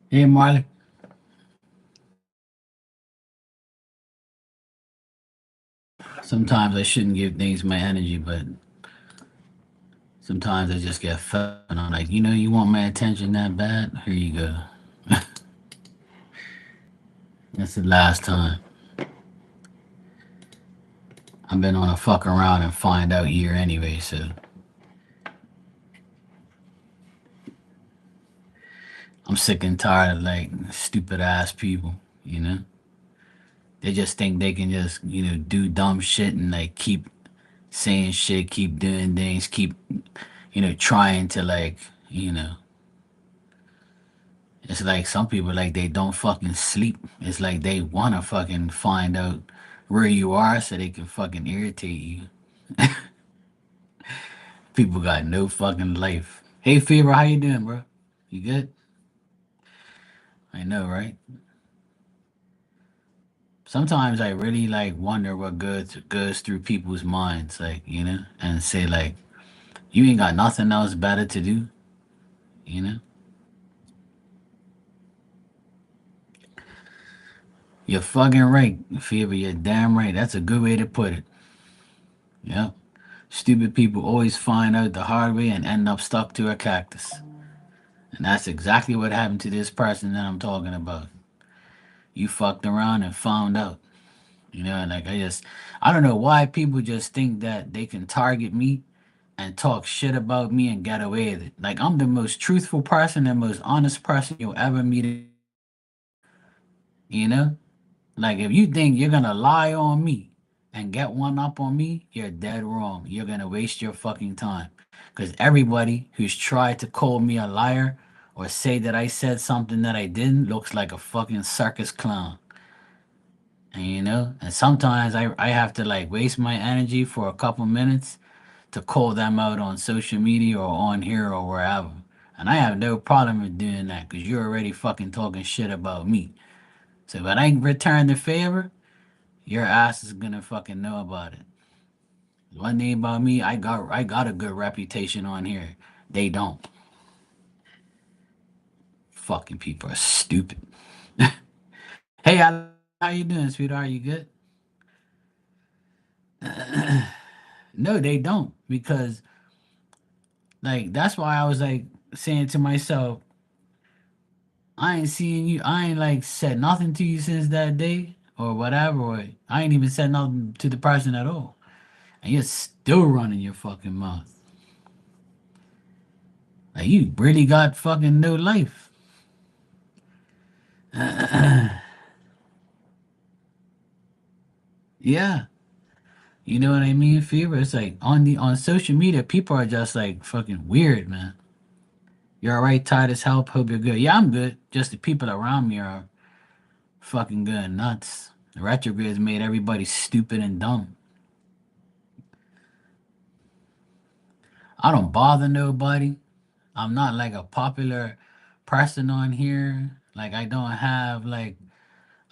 Hey, Marley. Sometimes I shouldn't give things my energy, but sometimes I just get fed and I'm like, you want my attention that bad? Here you go. That's the last time. I've been on a fuck around and find out year anyway, so I'm sick and tired of like stupid ass people, you know? They just think they can just, do dumb shit and like keep saying shit, keep doing things, keep, trying to like, you know, it's like some people like they don't fucking sleep. It's like they wanna fucking find out where you are so they can fucking irritate you. People got no fucking life. Hey Fever, how you doing, bro? You good? I know, right? Sometimes I really like wonder what goes through people's minds, like, and say like, you ain't got nothing else better to do, you know? You're fucking right, Fever, you're damn right. That's a good way to put it. Yep. Stupid people always find out the hard way and end up stuck to a cactus. And that's exactly what happened to this person that I'm talking about. You fucked around and found out. And like I don't know why people just think that they can target me and talk shit about me and get away with it. Like I'm the most truthful person and most honest person you'll ever meet. You know? Like if you think you're gonna lie on me and get one up on me, you're dead wrong. You're gonna waste your fucking time. Because everybody who's tried to call me a liar or say that I said something that I didn't looks like a fucking circus clown. And sometimes I have to like waste my energy for a couple minutes to call them out on social media or on here or wherever. And I have no problem with doing that because you're already fucking talking shit about me. So when I return the favor, your ass is gonna fucking know about it. One thing about me, I got a good reputation on here. They don't. Fucking people are stupid. Hey, how you doing, sweetheart? You good? No, they don't because like that's why I was like saying to myself, I ain't seeing you. I ain't like said nothing to you since that day or whatever. Or I ain't even said nothing to the person at all, and you're still running your fucking mouth. Like you really got fucking no life. Yeah. You know what I mean? Fever. It's like on social media, people are just like fucking weird, man. You're alright, Titus. Help. Hope you're good. Yeah, I'm good. Just the people around me are fucking good and nuts. The retrogrades made everybody stupid and dumb. I don't bother nobody. I'm not like a popular person on here. Like I don't have like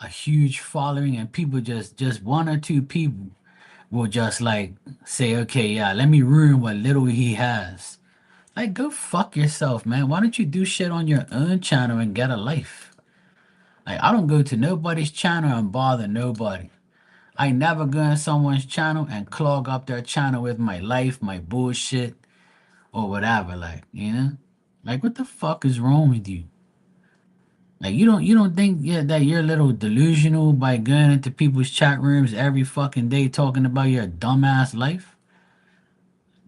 a huge following, and people just one or two people will just like say, okay, yeah, let me ruin what little he has. Like, go fuck yourself, man. Why don't you do shit on your own channel and get a life? Like, I don't go to nobody's channel and bother nobody. I never go on someone's channel and clog up their channel with my life, my bullshit, or whatever. Like, like what the fuck is wrong with you? Like, you don't think that you're a little delusional by going into people's chat rooms every fucking day talking about your dumbass life?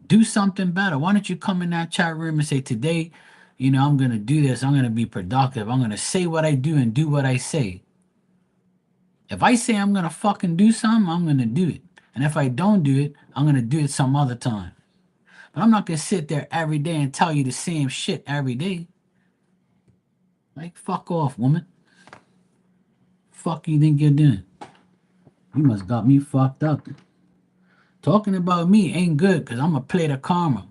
Do something better. Why don't you come in that chat room and say, today, I'm going to do this. I'm going to be productive. I'm going to say what I do and do what I say. If I say I'm going to fucking do something, I'm going to do it. And if I don't do it, I'm going to do it some other time. But I'm not going to sit there every day and tell you the same shit every day. Like, fuck off, woman. Fuck you think you're doing? You must got me fucked up. Talking about me ain't good because I'm going to play the karma.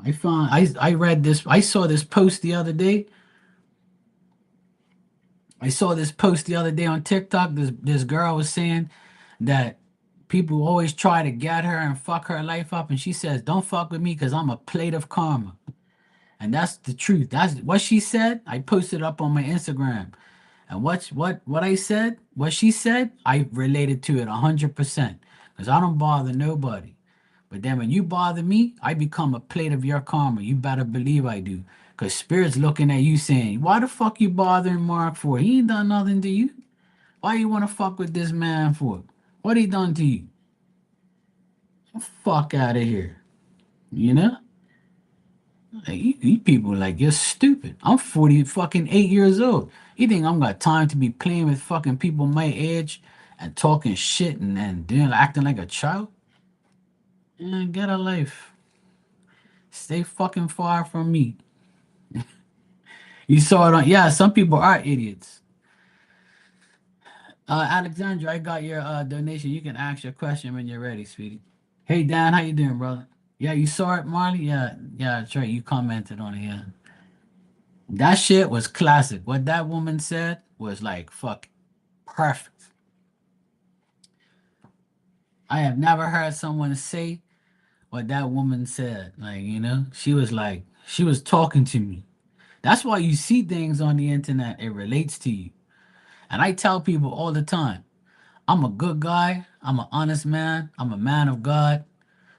I read this, I saw this post the other day. I saw this post the other day on TikTok. This girl was saying that people always try to get her and fuck her life up, and she says, "Don't fuck with me because I'm a plate of karma." And that's the truth. That's what she said. I posted up on my Instagram. And what I said, what she said, I related to it 100%. Because I don't bother nobody. But then when you bother me, I become a plate of your karma. You better believe I do. Because Spirit's looking at you saying, why the fuck you bothering Mark for? He ain't done nothing to you. Why you want to fuck with this man for? What he done to you? Fuck out of here. You know? Like, you people like you're stupid. I'm 40 fucking 8 years old. You think I'm got time to be playing with fucking people my age and talking shit and doing acting like a child? Man, get a life. Stay fucking far from me. You saw it on yeah, some people are idiots. Alexandra, I got your donation. You can ask your question when you're ready, sweetie. Hey Dan, how you doing, brother? Yeah, you saw it, Marley? Yeah, yeah, that's right. You commented on it, yeah. That shit was classic. What that woman said was like fuck perfect. I have never heard someone say what that woman said. Like, she was like, she was talking to me. That's why you see things on the internet, it relates to you. And I tell people all the time, I'm a good guy. I'm an honest man. I'm a man of God.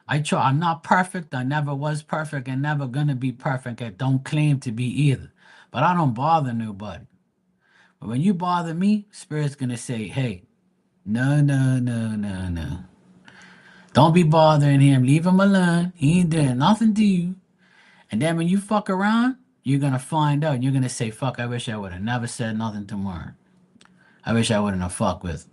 I'm not perfect. I never was perfect and never gonna be perfect. I don't claim to be either. But I don't bother nobody. But when you bother me, Spirit's gonna say, hey, no, no, no, no, no. Don't be bothering him. Leave him alone. He ain't doing nothing to you. And then when you fuck around, you're gonna find out. You're gonna say, fuck, I wish I would have never said nothing to Mark. I wish I wouldn't have fucked with.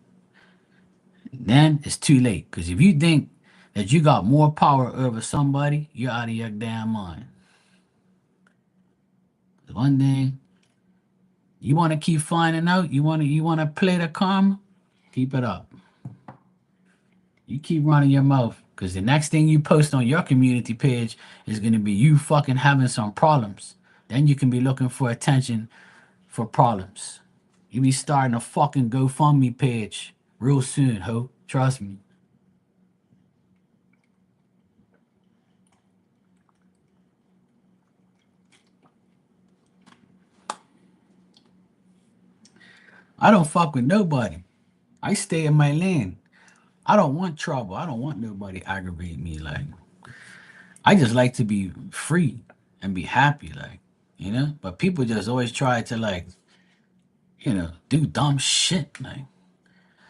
Then it's too late. Because if you think that you got more power over somebody, you're out of your damn mind. One thing you want to keep finding out, you want to play the karma, keep it up. You keep running your mouth because the next thing you post on your community page is going to be you fucking having some problems. Then you can be looking for attention for problems. You be starting a fucking GoFundMe page real soon, ho. Trust me. I don't fuck with nobody. I stay in my lane. I don't want trouble. I don't want nobody aggravate me. Like, I just like to be free and be happy, like. But people just always try to do dumb shit. Like,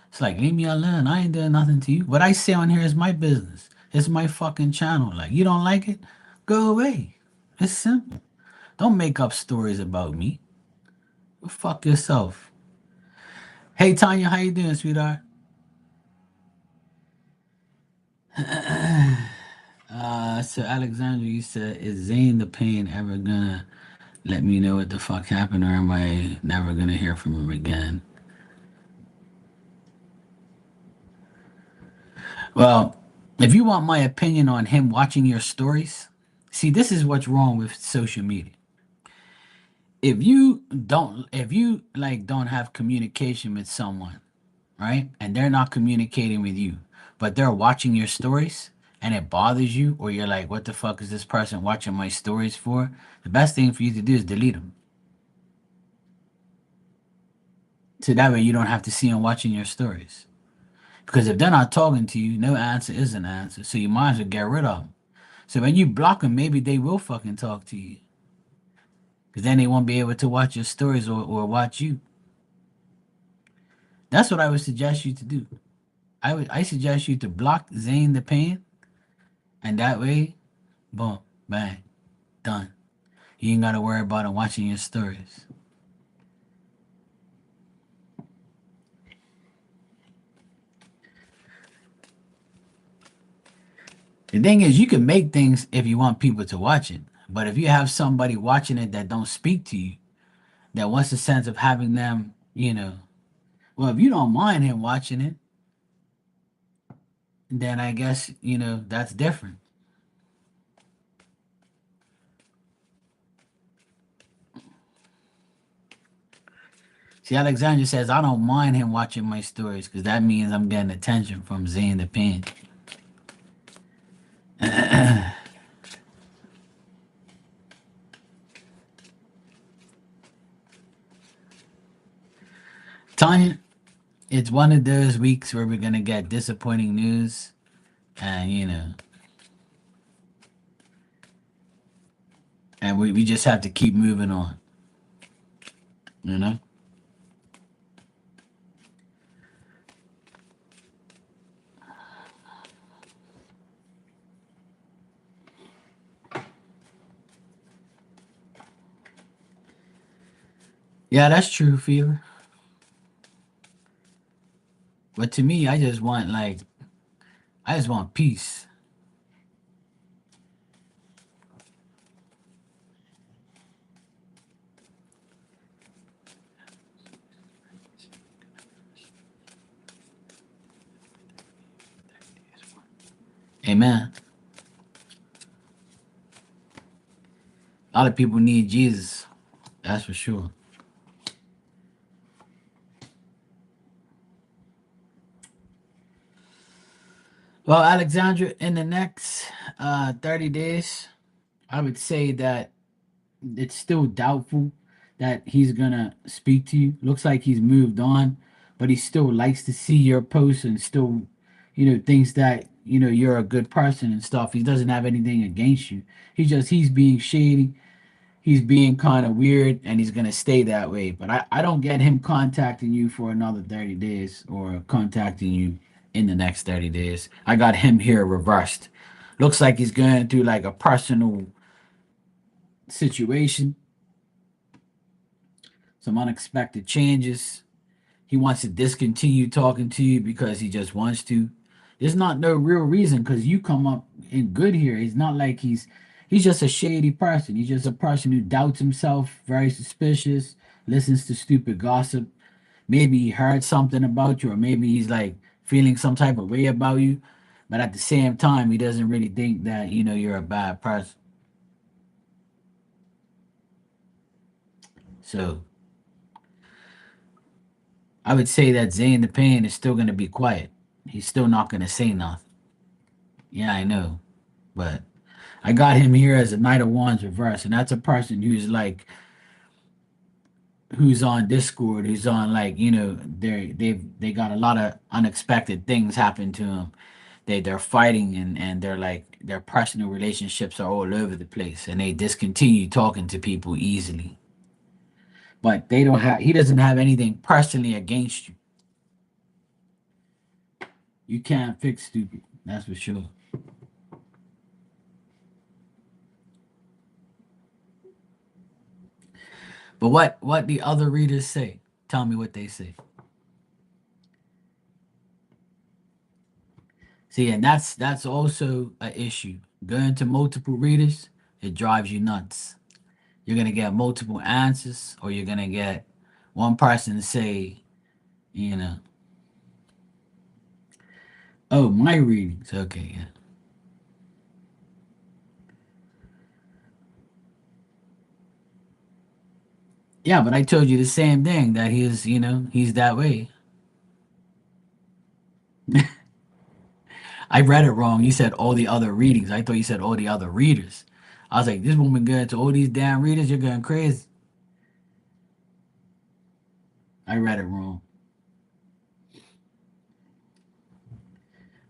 it's like, leave me alone. I ain't doing nothing to you. What I say on here is my business. It's my fucking channel. Like, you don't like it? Go away. It's simple. Don't make up stories about me. Go fuck yourself. Hey Tanya, how you doing, sweetheart? So Alexandra, you said, is Zane the Pain ever gonna let me know what the fuck happened, or am I never gonna hear from him again? Well, if you want my opinion on him watching your stories, see, this is what's wrong with social media. If you like don't have communication with someone, right? And they're not communicating with you, but they're watching your stories and it bothers you, or you're like, what the fuck is this person watching my stories for? The best thing for you to do is delete them. So that way you don't have to see them watching your stories. Because if they're not talking to you, no answer is an answer. So you might as well get rid of them. So when you block them, maybe they will fucking talk to you. Because then they won't be able to watch your stories or watch you. That's what I would suggest you to do. I suggest you to block Zane the Pain, and that way, boom, bang, done. You ain't gotta worry about him watching your stories. The thing is, you can make things if you want people to watch it. But if you have somebody watching it that don't speak to you, that wants the sense of having them. Well, if you don't mind him watching it, then I guess that's different. See, Alexandra says, I don't mind him watching my stories because that means I'm getting attention from Zane the Pain. telling you, it's one of those weeks where we're gonna get disappointing news, and and we just have to keep moving on. You know. Yeah, that's true, Fever. But to me, I just want peace. Amen. A lot of people need Jesus. That's for sure. Well, Alexandra, in the next 30 days, I would say that it's still doubtful that he's gonna speak to you. Looks like he's moved on, but he still likes to see your posts and still, thinks that you're a good person and stuff. He doesn't have anything against you. He's being shady. He's being kind of weird, and he's gonna stay that way. But I don't get him contacting you for another 30 days or contacting you in the next 30 days. I got him here reversed. Looks like he's going through like a personal situation, some unexpected changes. He wants to discontinue talking to you because he just wants to. There's not no real reason because you come up in good here. It's not like he's just a shady person. He's just a person who doubts himself, very suspicious, listens to stupid gossip. Maybe he heard something about you, or maybe he's like feeling some type of way about you. But at the same time, he doesn't really think that you're a bad person. So I would say that Zane the Pain is still gonna be quiet. He's still not gonna say nothing. Yeah, I know. But I got him here as a Knight of Wands reverse, and that's a person who's like who's on Discord, who's on like they got a lot of unexpected things happen to them. They're fighting and they're like their personal relationships are all over the place, and they discontinue talking to people easily. But they don't have he doesn't have anything personally against you. You can't fix stupid. That's for sure. But what the other readers say? Tell me what they say. See, and that's also an issue. Going to multiple readers, it drives you nuts. You're gonna get multiple answers, or you're gonna get one person to say, you know, "Oh, my readings, okay, yeah, yeah." But I told you the same thing that he's that way. I read it wrong. You said all the other readings. I thought you said all the other readers. I was like, this woman going to all these damn readers. You're going crazy. I read it wrong.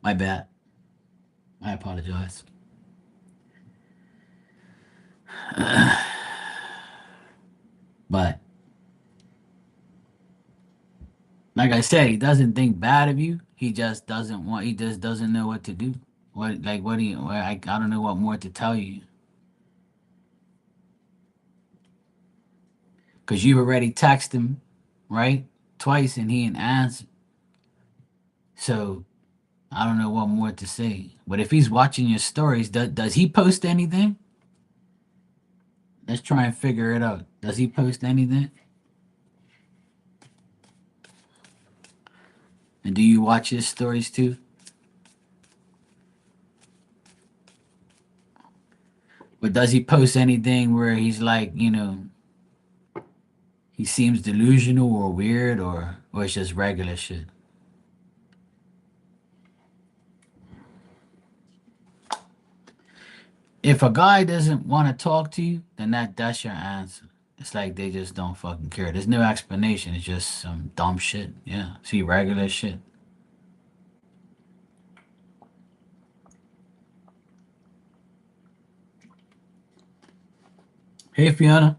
My bad. I apologize. But like I said, he doesn't think bad of you. He just doesn't want. He just doesn't know what to do. What do you? I don't know what more to tell you because you've already texted him, right, twice, and he didn't answer. So I don't know what more to say. But if he's watching your stories, does he post anything? Let's try and figure it out. Does he post anything? And do you watch his stories too? But does he post anything where he's like, he seems delusional or weird, or it's just regular shit? If a guy doesn't want to talk to you, then that's your answer. It's like they just don't fucking care. There's no explanation. It's just some dumb shit. Yeah. See, regular shit. Hey, Fiona.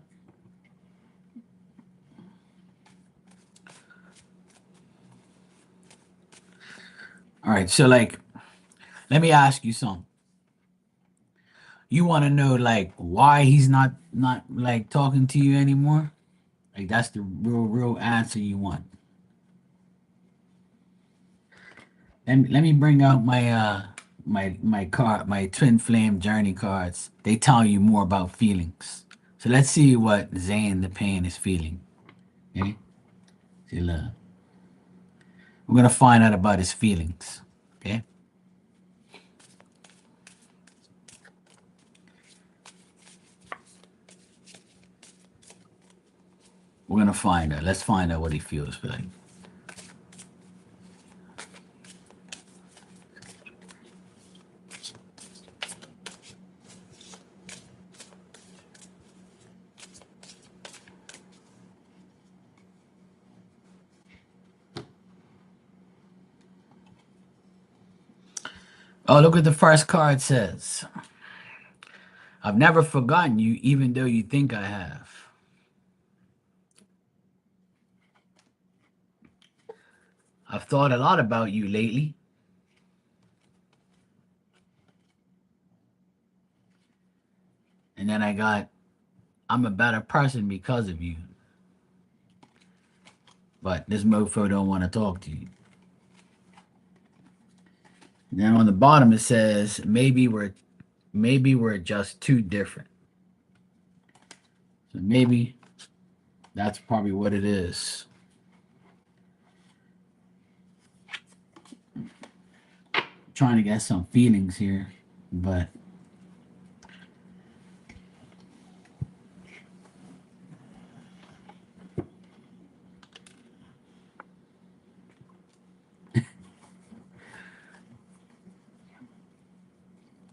All right. So, like, let me ask you something. You want to know, like, why he's not like talking to you anymore? Like, that's the real answer you want. Let me bring out my card, my twin flame journey cards. They tell you more about feelings. So let's see what Zane the Pain is feeling. Okay? See, look. We're gonna find out about his feelings. Okay? We're gonna find out. Let's find out what he feels like. Oh, look what the first card says. I've never forgotten you, even though you think I have. I've thought a lot about you lately, and then I got, I'm a better person because of you. But this mofo don't want to talk to you. And then on the bottom it says, maybe we're just too different. So maybe that's probably what it is. Trying to get some feelings here, but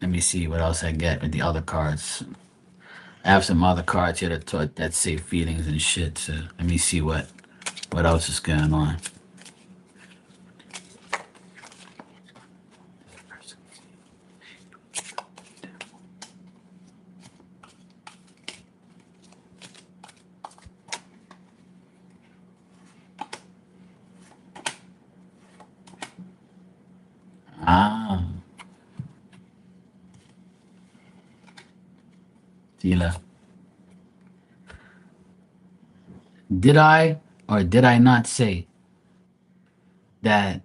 let me see what else I get with the other cards. I have some other cards here that say feelings and shit. So let me see what else is going on. Ah, Tila. Did I or did I not say that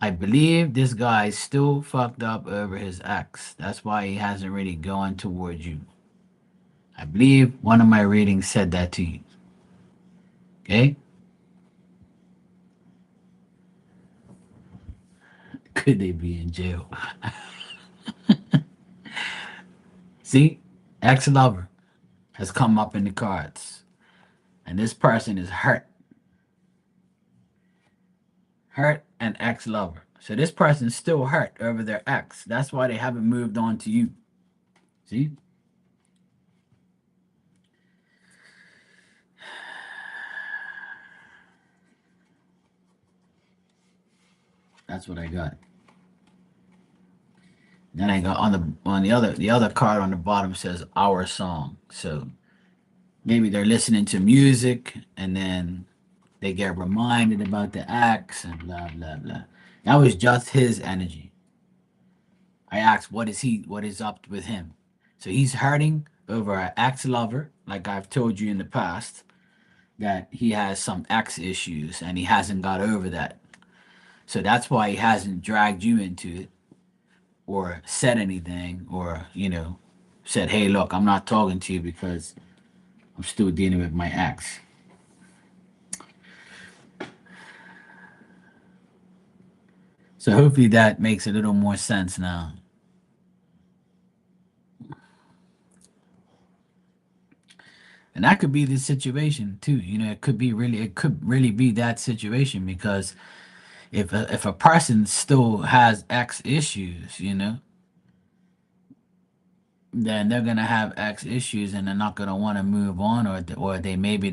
I believe this guy's still fucked up over his ex? That's why he hasn't really gone towards you. I believe one of my readings said that to you. Okay? Could they be in jail? See? Ex lover has come up in the cards. And this person is hurt. Hurt and ex lover. So this person's still hurt over their ex. That's why they haven't moved on to you. See? That's what I got. Then I got on the other card on the bottom says our song. So maybe they're listening to music and then they get reminded about the ex and blah blah blah. That was just his energy. I asked what is up with him. So he's hurting over an ex lover, like I've told you in the past, that he has some ex issues and he hasn't got over that. So that's why he hasn't dragged you into it or said anything or, said, hey, look, I'm not talking to you because I'm still dealing with my ex. So hopefully that makes a little more sense now. And that could be the situation too. It could really be that situation because if a person still has ex issues, then they're gonna have X issues and they're not gonna want to move on, or they maybe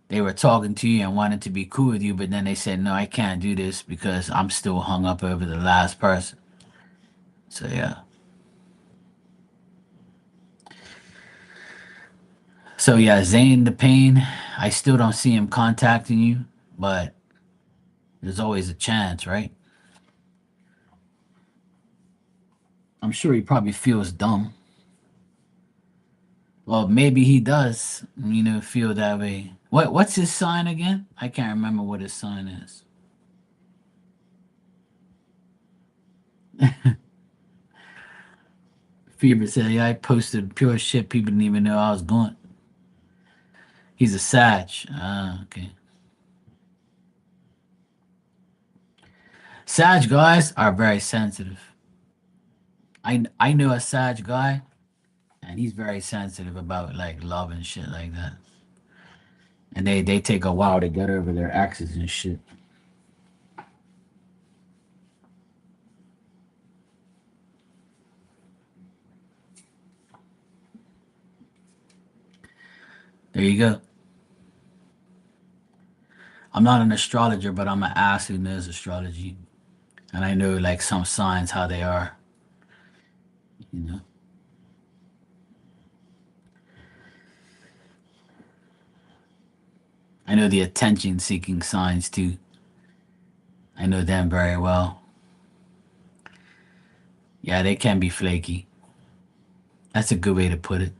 they were talking to you and wanted to be cool with you, but then they said, no, I can't do this because I'm still hung up over the last person. So yeah. So yeah, Zane the Pain, I still don't see him contacting you, but there's always a chance, right? I'm sure he probably feels dumb. Well, maybe he does, feel that way. What's his sign again? I can't remember what his sign is. Fever said, yeah, I posted pure shit. People didn't even know I was going. He's a Sag. Ah, okay. Sag guys are very sensitive. I know a Sag guy, and he's very sensitive about like love and shit like that. And they take a while to get over their exes and shit. There you go. I'm not an astrologer, but I'm an ass who knows astrology, and I know like some signs how they are. You know, I know the attention-seeking signs too. I know them very well. Yeah, they can be flaky. That's a good way to put it.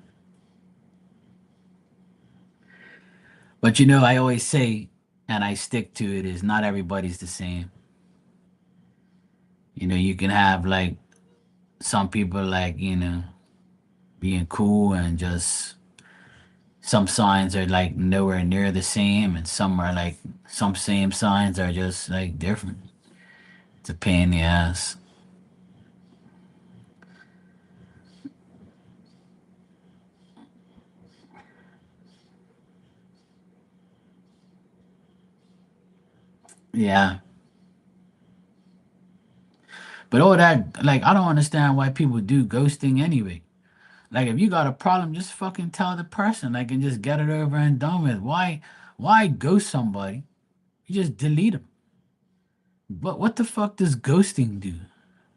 But I always say, and I stick to it, is not everybody's the same. You can have like some people like, being cool and just some signs are like nowhere near the same, and some are like some same signs are just like different. It's a pain in the ass. Yeah. But all that, like, I don't understand why people do ghosting anyway. Like, if you got a problem, just fucking tell the person, like, and just get it over and done with. Why ghost somebody? You just delete them. But what the fuck does ghosting do?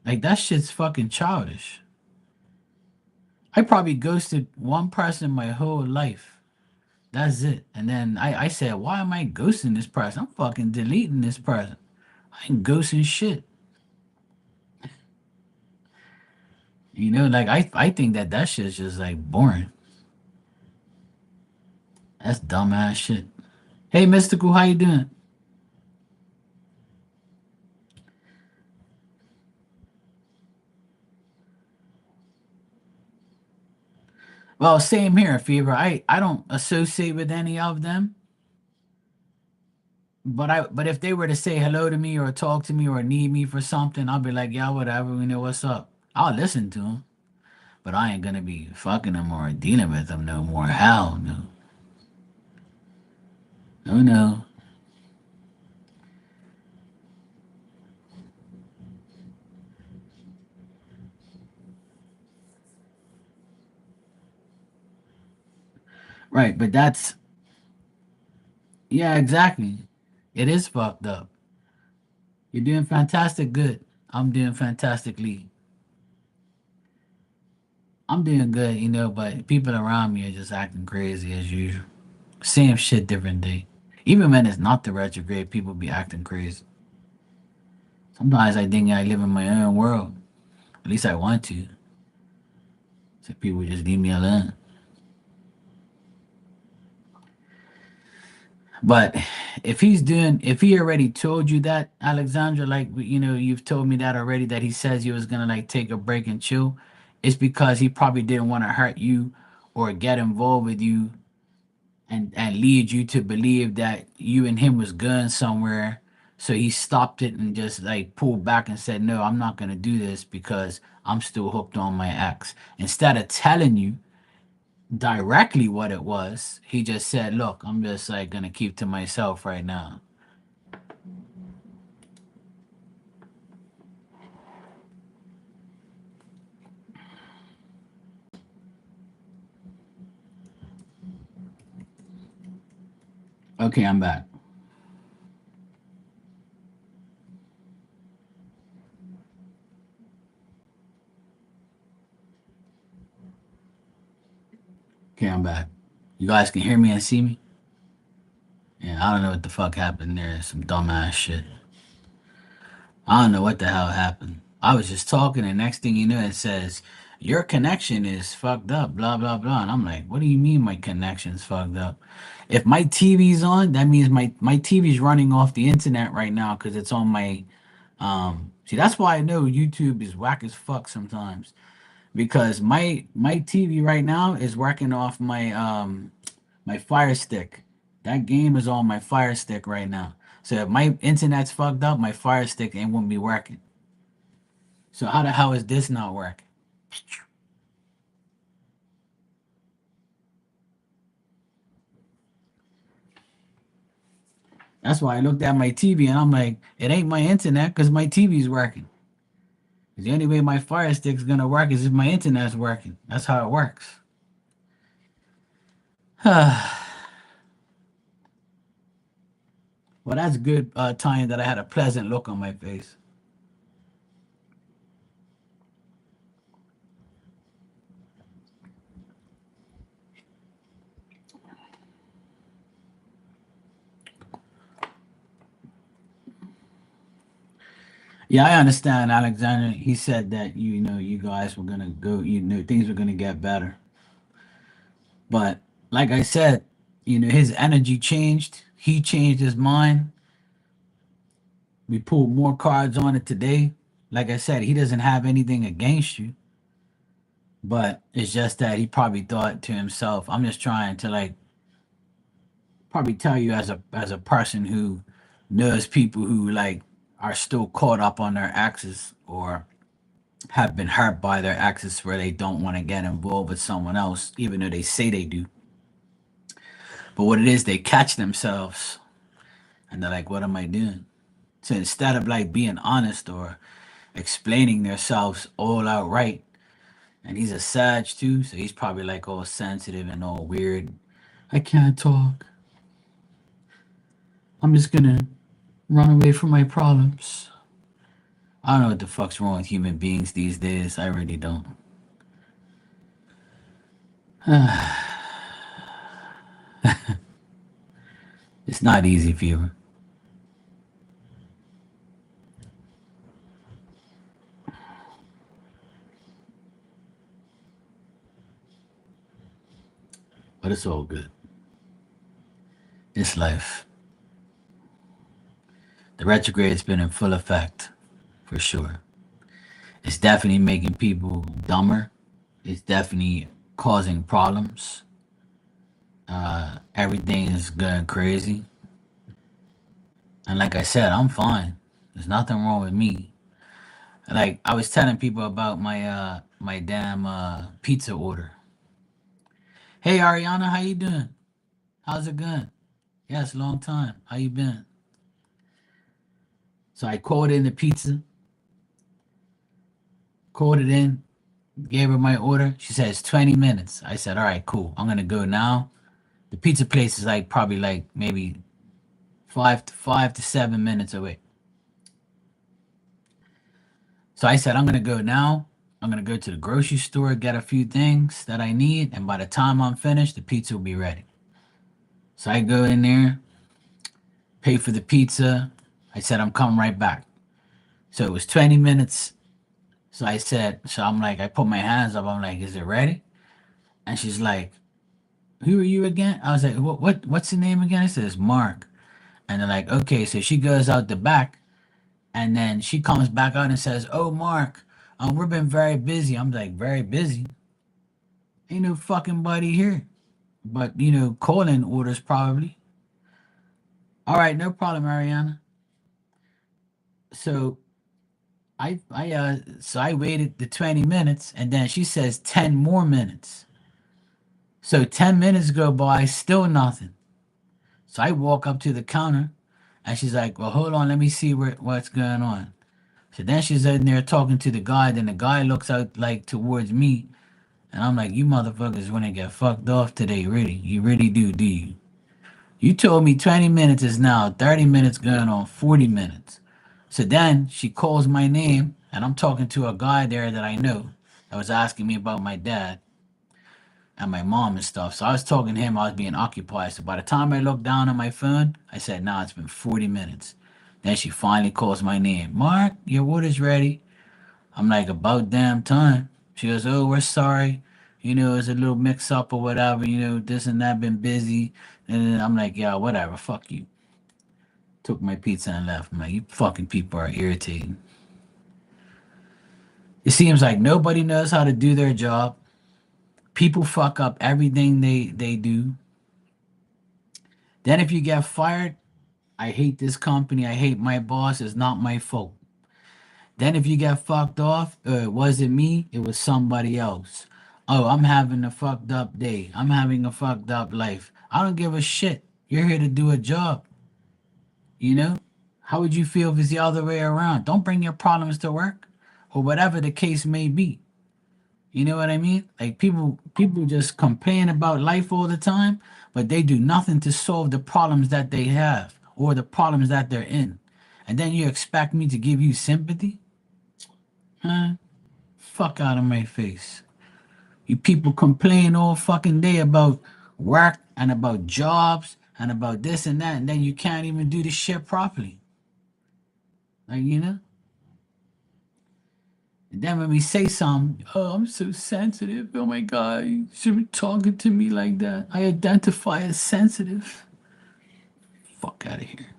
Like, that shit's fucking childish. I probably ghosted one person my whole life. That's it. And then I said, why am I ghosting this person? I'm fucking deleting this person. I ain't ghosting shit. Like I think that shit's just like boring. That's dumbass shit. Hey, Mystical, how you doing? Well, same here, Fever. I don't associate with any of them, but if they were to say hello to me or talk to me or need me for something, I'll be like, yeah, whatever. We know what's up. I'll listen to them, but I ain't gonna be fucking them or dealing with them no more. Hell no. Oh no. Right, but that's yeah, exactly. It is fucked up. You're doing fantastic. Good. I'm doing fantastically. I'm doing good, but people around me are just acting crazy as usual. Same shit, different day. Even when it's not the retrograde, people be acting crazy. Sometimes I think I live in my own world. At least I want to. So people just leave me alone. But if he already told you that, Alexandra, like, you've told me that already, that he says he was gonna like take a break and chill, it's because he probably didn't want to hurt you or get involved with you and lead you to believe that you and him was going somewhere. So he stopped it and just like pulled back and said, "No, I'm not gonna do this because I'm still hooked on my ex." Instead of telling you directly what it was, he just said, "Look, I'm just like gonna keep to myself right now." Okay, I'm back. Okay, I'm back. You guys can hear me and see me? Yeah, I don't know what the fuck happened there. Some dumbass shit. I don't know what the hell happened. I was just talking, and next thing you know, it says, your connection is fucked up, blah, blah, blah. And I'm like, what do you mean my connection's fucked up? If my TV's on, that means my TV's running off the internet right now because it's on my. See, that's why I know YouTube is whack as fuck sometimes because my TV right now is working off my Fire Stick. That game is on my Fire Stick right now. So if my internet's fucked up, my Fire Stick ain't won't be working. So how the hell is this not working? That's why I looked at my TV and I'm like, it ain't my internet because my TV's working. 'Cause the only way my Fire Stick's gonna work is if my internet's working. That's how it works. Well, that's good, Tanya, that I had a pleasant look on my face. Yeah, I understand, Alexander. He said that you guys were gonna go, things were gonna get better. But like I said, his energy changed. He changed his mind. We pulled more cards on it today. Like I said, he doesn't have anything against you, but it's just that he probably thought to himself, I'm just trying to like probably tell you as a person who knows people who like are still caught up on their exes or have been hurt by their exes where they don't want to get involved with someone else, even though they say they do. But what it is, they catch themselves and they're like, what am I doing? So instead of like being honest or explaining themselves all outright, and he's a Sag too, so he's probably like all sensitive and all weird. I can't talk. I'm just gonna run away from my problems. I don't know what the fuck's wrong with human beings these days. I really don't. It's not easy, Fever, but it's all good. It's life. The retrograde's been in full effect, for sure. It's definitely making people dumber. It's definitely causing problems. Everything is going crazy. And like I said, I'm fine. There's nothing wrong with me. Like I was telling people about my damn pizza order. Hey Ariana, how you doing? How's it going? Yes, long time. How you been? So I called in the pizza, called it in, gave her my order. She says 20 minutes. I said, all right, cool. I'm gonna go now. The pizza place is like probably like maybe 5 to 7 minutes away. So I said, I'm gonna go now. I'm gonna go to the grocery store, get a few things that I need, and by the time I'm finished, the pizza will be ready. So I go in there, pay for the pizza. I said, I'm coming right back. So it was 20 minutes. So I said, so I'm like, I put my hands up. I'm like, is it ready? And she's like, who are you again? I was like, what's the name again? It says Mark. And they're like, okay. So she goes out the back and then she comes back out and says, oh, Mark, we've been very busy. I'm like, very busy? Ain't no fucking buddy here. But, calling orders probably. All right, no problem, Ariana. So I waited the 20 minutes and then she says 10 more minutes. So 10 minutes go by, still nothing. So I walk up to the counter and she's like, well, hold on, let me see what's going on. So then she's in there talking to the guy. Then the guy looks out like towards me. And I'm like, you motherfuckers want to get fucked off today, really? You really do you? You told me 20 minutes is now 30 minutes going on 40 minutes. So then she calls my name, and I'm talking to a guy there that I know that was asking me about my dad and my mom and stuff. So I was talking to him, I was being occupied. So by the time I looked down on my phone, I said, nah, it's been 40 minutes. Then she finally calls my name. Mark, your water's ready. I'm like, about damn time. She goes, oh, we're sorry. It's a little mix up or whatever, this and that, been busy. And then I'm like, yeah, whatever, fuck you. Took my pizza and left. I'm like, you fucking people are irritating. It seems like nobody knows how to do their job. People fuck up everything they do. Then if you get fired, I hate this company. I hate my boss. It's not my fault. Then if you get fucked off, it wasn't me. It was somebody else. Oh, I'm having a fucked up day. I'm having a fucked up life. I don't give a shit. You're here to do a job. You know? How would you feel if it's the other way around? Don't bring your problems to work or whatever the case may be. You know what I mean? Like people just complain about life all the time, but they do nothing to solve the problems that they have or the problems that they're in. And then you expect me to give you sympathy? Huh? Fuck out of my face. You people complain all fucking day about work and about jobs and about this and that, and then you can't even do the shit properly. Like. And then when we say something, oh, I'm so sensitive. Oh my God, you should be talking to me like that. I identify as sensitive. Fuck out of here.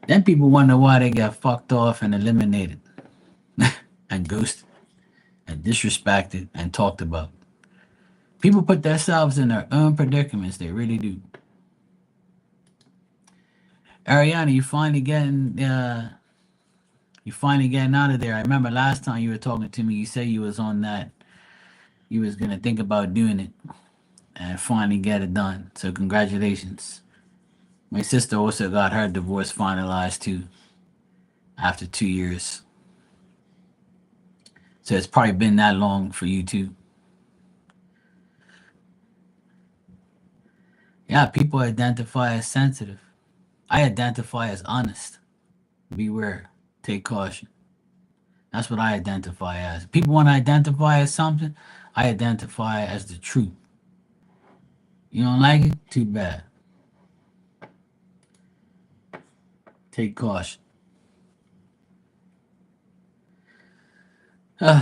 Then people wonder why they got fucked off and eliminated and ghosted and disrespected and talked about. People put themselves in their own predicaments. They really do. Ariana, you finally getting out of there. I remember last time you were talking to me, you said you was on that. You was gonna think about doing it and finally get it done. So congratulations. My sister also got her divorce finalized too after 2 years. So it's probably been that long for you too. Yeah, people identify as sensitive. I identify as honest. Beware. Take caution. That's what I identify as. People want to identify as something, I identify as the truth. You don't like it? Too bad. Take caution. Good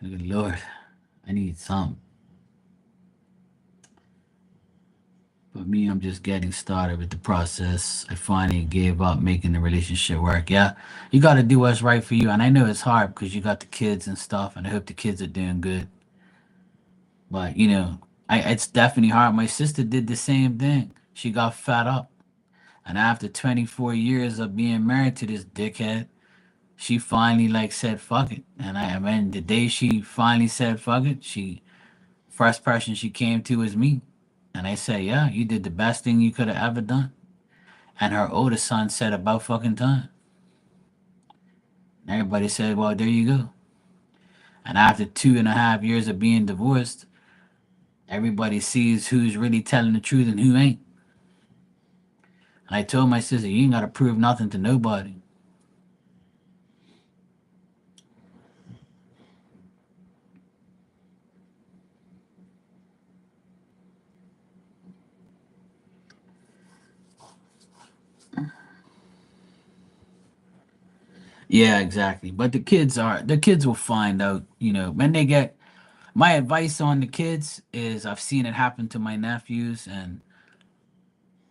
Lord. I need something. But me, I'm just getting started with the process. I finally gave up making the relationship work. Yeah, you got to do what's right for you. And I know it's hard because you got the kids and stuff, and I hope the kids are doing good. But, it's definitely hard. My sister did the same thing. She got fed up. And after 24 years of being married to this dickhead, she finally like said fuck it. And I mean the day she finally said fuck it, she first person she came to was me. And I said, yeah, you did the best thing you could have ever done. And her oldest son said about fucking time. And everybody said, well, there you go. And after 2.5 years of being divorced, everybody sees who's really telling the truth and who ain't. And I told my sister, you ain't got to prove nothing to nobody. Yeah, exactly. But the kids will find out, when they get my advice on the kids is I've seen it happen to my nephews, and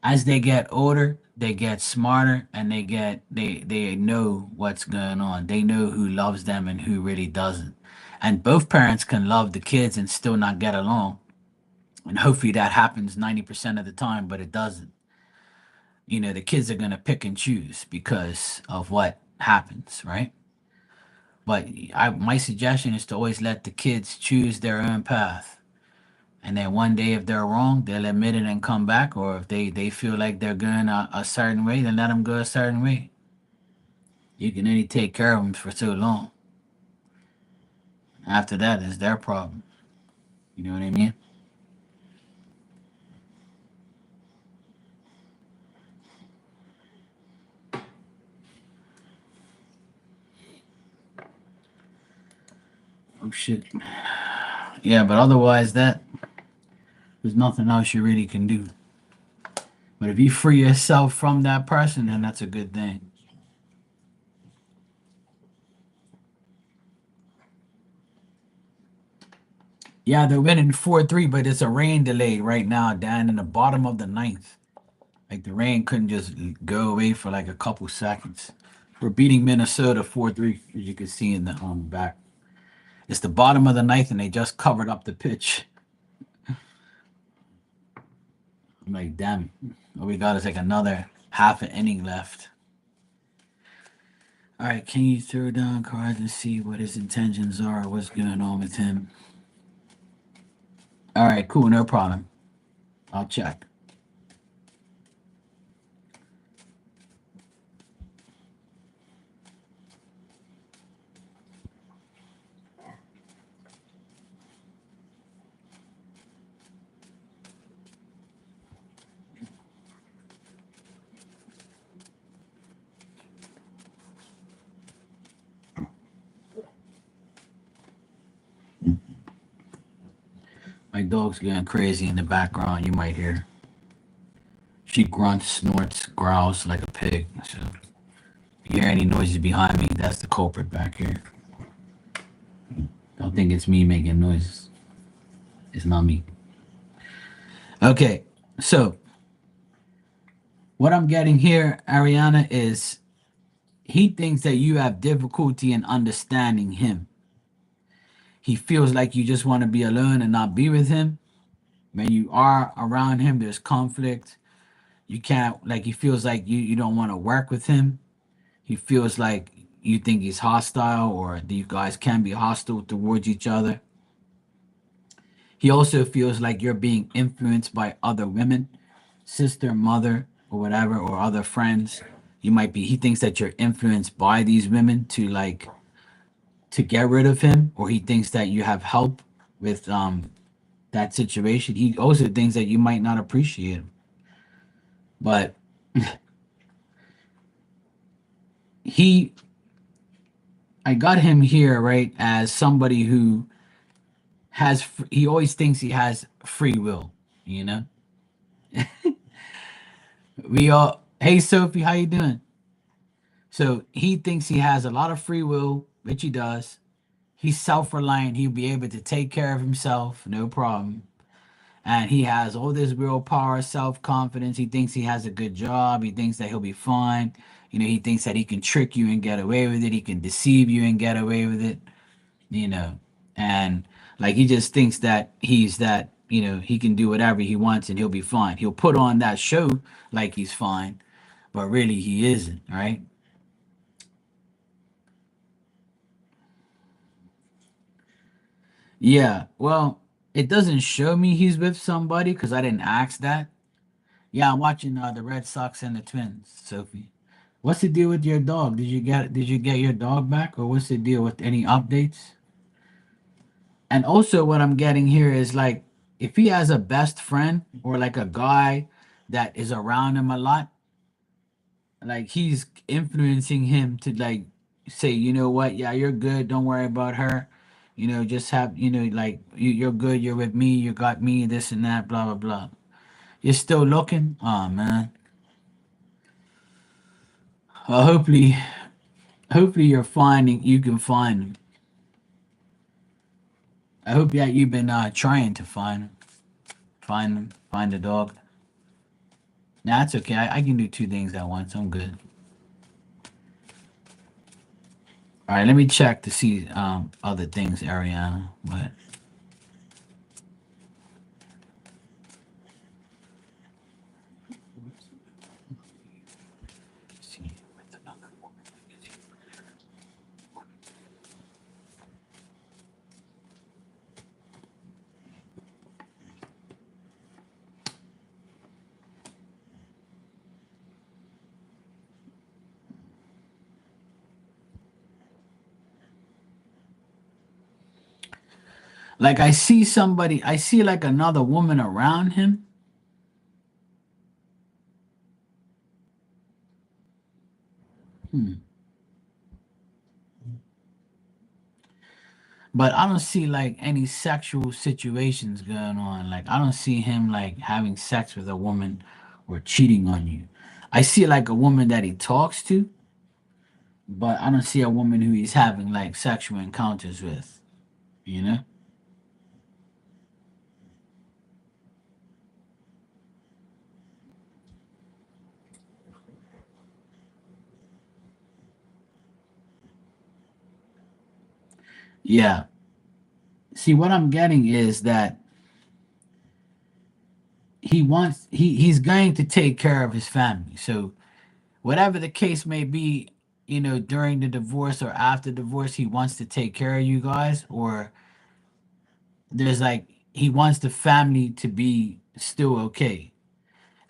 as they get older, they get smarter and they know what's going on. They know who loves them and who really doesn't. And both parents can love the kids and still not get along. And hopefully that happens 90% of the time, but it doesn't. The kids are going to pick and choose because of what happens, right? But my suggestion is to always let the kids choose their own path. And then one day, if they're wrong, they'll admit it and come back. Or if they feel like they're going a certain way, then let them go a certain way. You can only take care of them for so long. After that, it's their problem. You know what I mean? Oh shit. Yeah, but otherwise that there's nothing else you really can do. But if you free yourself from that person, then that's a good thing. Yeah, they're winning 4-3, but it's a rain delay right now down in the bottom of the ninth. Like the rain couldn't just go away for like a couple seconds. We're beating Minnesota 4-3, as you can see in the back. It's the bottom of the ninth, and they just covered up the pitch. I'm like, damn. All we got is like another half an inning left. All right, can you throw down cards and see what his intentions are? What's going on with him? All right, cool, no problem. I'll check. My dog's going crazy in the background. You might hear. She grunts, snorts, growls like a pig. So if you hear any noises behind me, that's the culprit back here. Don't think it's me making noises. It's not me. Okay, so what I'm getting here, Ariana, is he thinks that you have difficulty in understanding him. He feels like you just want to be alone and not be with him. When you are around him, there's conflict. You can't, like, he feels like you don't want to work with him. He feels like you think he's hostile or that you guys can be hostile towards each other. He also feels like you're being influenced by other women, sister, mother, or whatever, or other friends. You might be, he thinks that you're influenced by these women to like to get rid of him, or he thinks that you have help with that situation. He also thinks that you might not appreciate him. But he I got him here, right, as somebody who he always thinks he has free will, you know? We all Hey Sophie, how you doing? So he thinks he has a lot of free will, which he does. He's self-reliant. He'll be able to take care of himself, no problem. And he has all this willpower, self-confidence. He thinks he has a good job. He thinks that he'll be fine. You know, he thinks that he can trick you and get away with it. He can deceive you and get away with it, you know. And like he just thinks that he can do whatever he wants and he'll be fine. He'll put on that show like he's fine, but really he isn't, right? Yeah, well, it doesn't show me he's with somebody because I didn't ask that. Yeah, I'm watching the Red Sox and the Twins, Sophie. What's the deal with your dog? Did you get your dog back, or what's the deal with any updates? And also, what I'm getting here is like if he has a best friend or like a guy that is around him a lot, like he's influencing him to like say, you know what, yeah, you're good, don't worry about her. You know, just have like you're good, you're with me, you got me, this and that, blah blah blah. You're still looking? Oh man. Well, hopefully you can find him. I hope that you've been trying to find the dog. Nah, it's okay. I can do two things at once. I'm good. All right, let me check to see other things, Ariana. But see with another woman. Like I see like another woman around him. Hmm. But I don't see like any sexual situations going on. Like I don't see him like having sex with a woman or cheating on you. I see like a woman that he talks to, but I don't see a woman who he's having like sexual encounters with, you know? Yeah. See, what I'm getting is that he's going to take care of his family. So whatever the case may be, during the divorce or after divorce, he wants to take care of you guys, or there's like he wants the family to be still okay.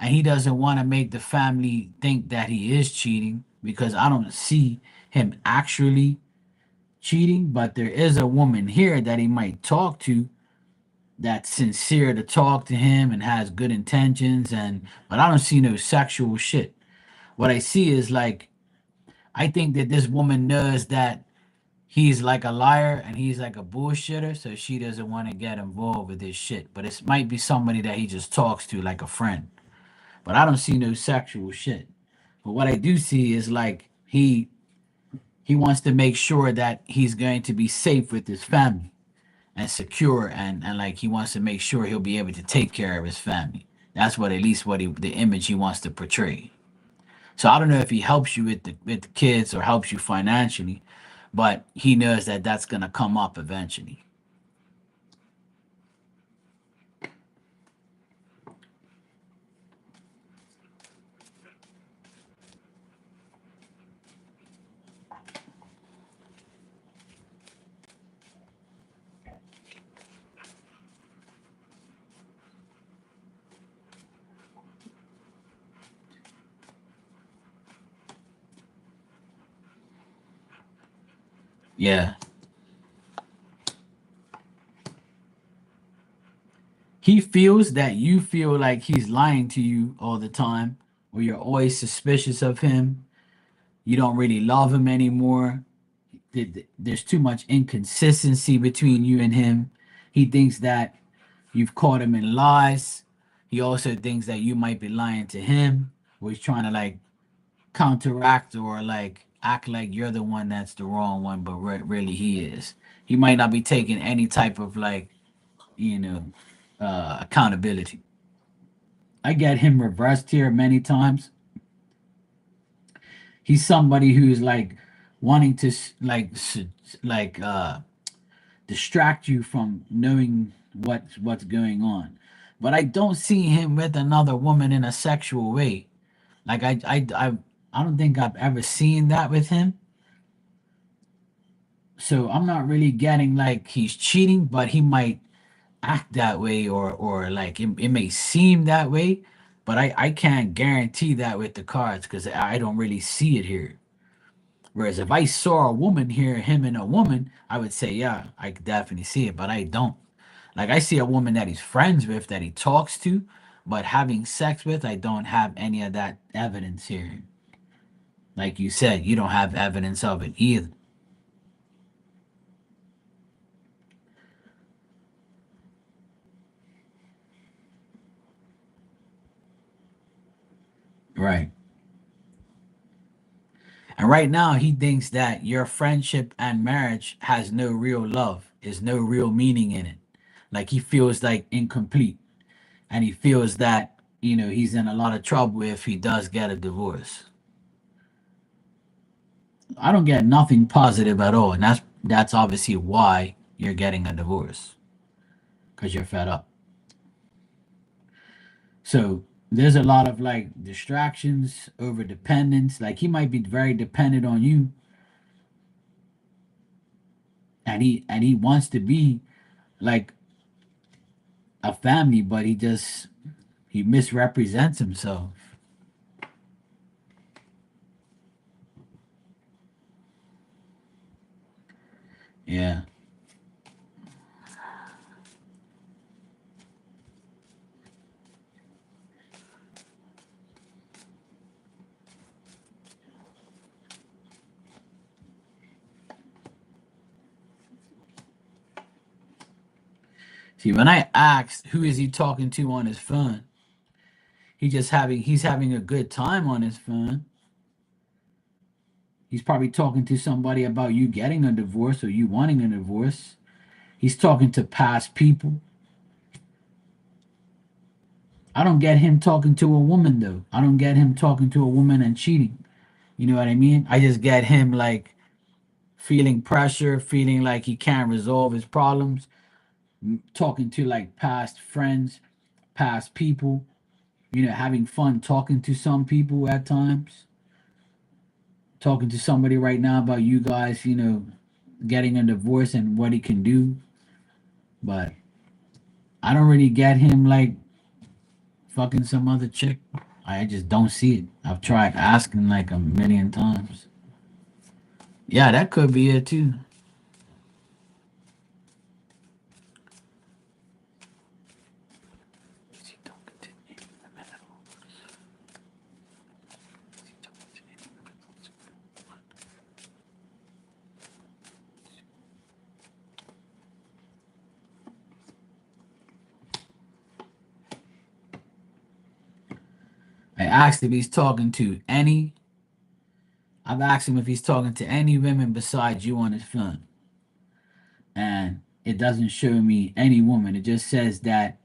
And he doesn't want to make the family think that he is cheating because I don't see him actually cheating, but there is a woman here that he might talk to that's sincere to talk to him and has good intentions, and but I don't see no sexual shit. What I see is like I think that this woman knows that he's like a liar and he's like a bullshitter, so she doesn't want to get involved with this shit. But it might be somebody that he just talks to like a friend. But I don't see no sexual shit. But what I do see is like he wants to make sure that he's going to be safe with his family and secure, and like he wants to make sure he'll be able to take care of his family. That's what at least what the image he wants to portray. So I don't know if he helps you with the kids or helps you financially, but he knows that that's gonna come up eventually. Yeah, he feels that you feel like he's lying to you all the time, or you're always suspicious of him. You don't really love him anymore. There's too much inconsistency between you and him. He thinks that you've caught him in lies. He also thinks that you might be lying to him, or he's trying to like counteract or like act like you're the one that's the wrong one, but really he is. He might not be taking any type of like, you know, accountability. I get him reversed here many times. He's somebody who's like wanting to like distract you from knowing what's going on. But I don't see him with another woman in a sexual way. Like I don't think I've ever seen that with him. So I'm not really getting like he's cheating, but he might act that way, or like it may seem that way, but I can't guarantee that with the cards because I don't really see it here. Whereas if I saw a woman here, him and a woman, I would say, yeah, I could definitely see it, but I don't. Like I see a woman that he's friends with, that he talks to, but having sex with, I don't have any of that evidence here. Like you said, you don't have evidence of it either. Right. And right now, he thinks that your friendship and marriage has no real love, is no real meaning in it. Like he feels like incomplete, and he feels that he's in a lot of trouble if he does get a divorce. I don't get nothing positive at all, and that's obviously why you're getting a divorce because you're fed up. So there's a lot of like distractions, over dependence. Like he might be very dependent on you, and he wants to be like a family, but he misrepresents himself. Yeah. See, when I asked who is he talking to on his phone, he's having a good time on his phone. He's probably talking to somebody about you getting a divorce or you wanting a divorce. He's talking to past people. I don't get him talking to a woman though. I don't get him talking to a woman and cheating. You know what I mean? I just get him like feeling pressure, feeling like he can't resolve his problems, talking to like past friends, past people, having fun talking to some people at times, talking to somebody right now about you guys, getting a divorce and what he can do. But I don't really get him like fucking some other chick. I just don't see it. I've tried asking like a million times. Yeah, that could be it too. I asked if he's talking to any. I've asked him if he's talking to any women besides you on his phone, and it doesn't show me any woman. It just says that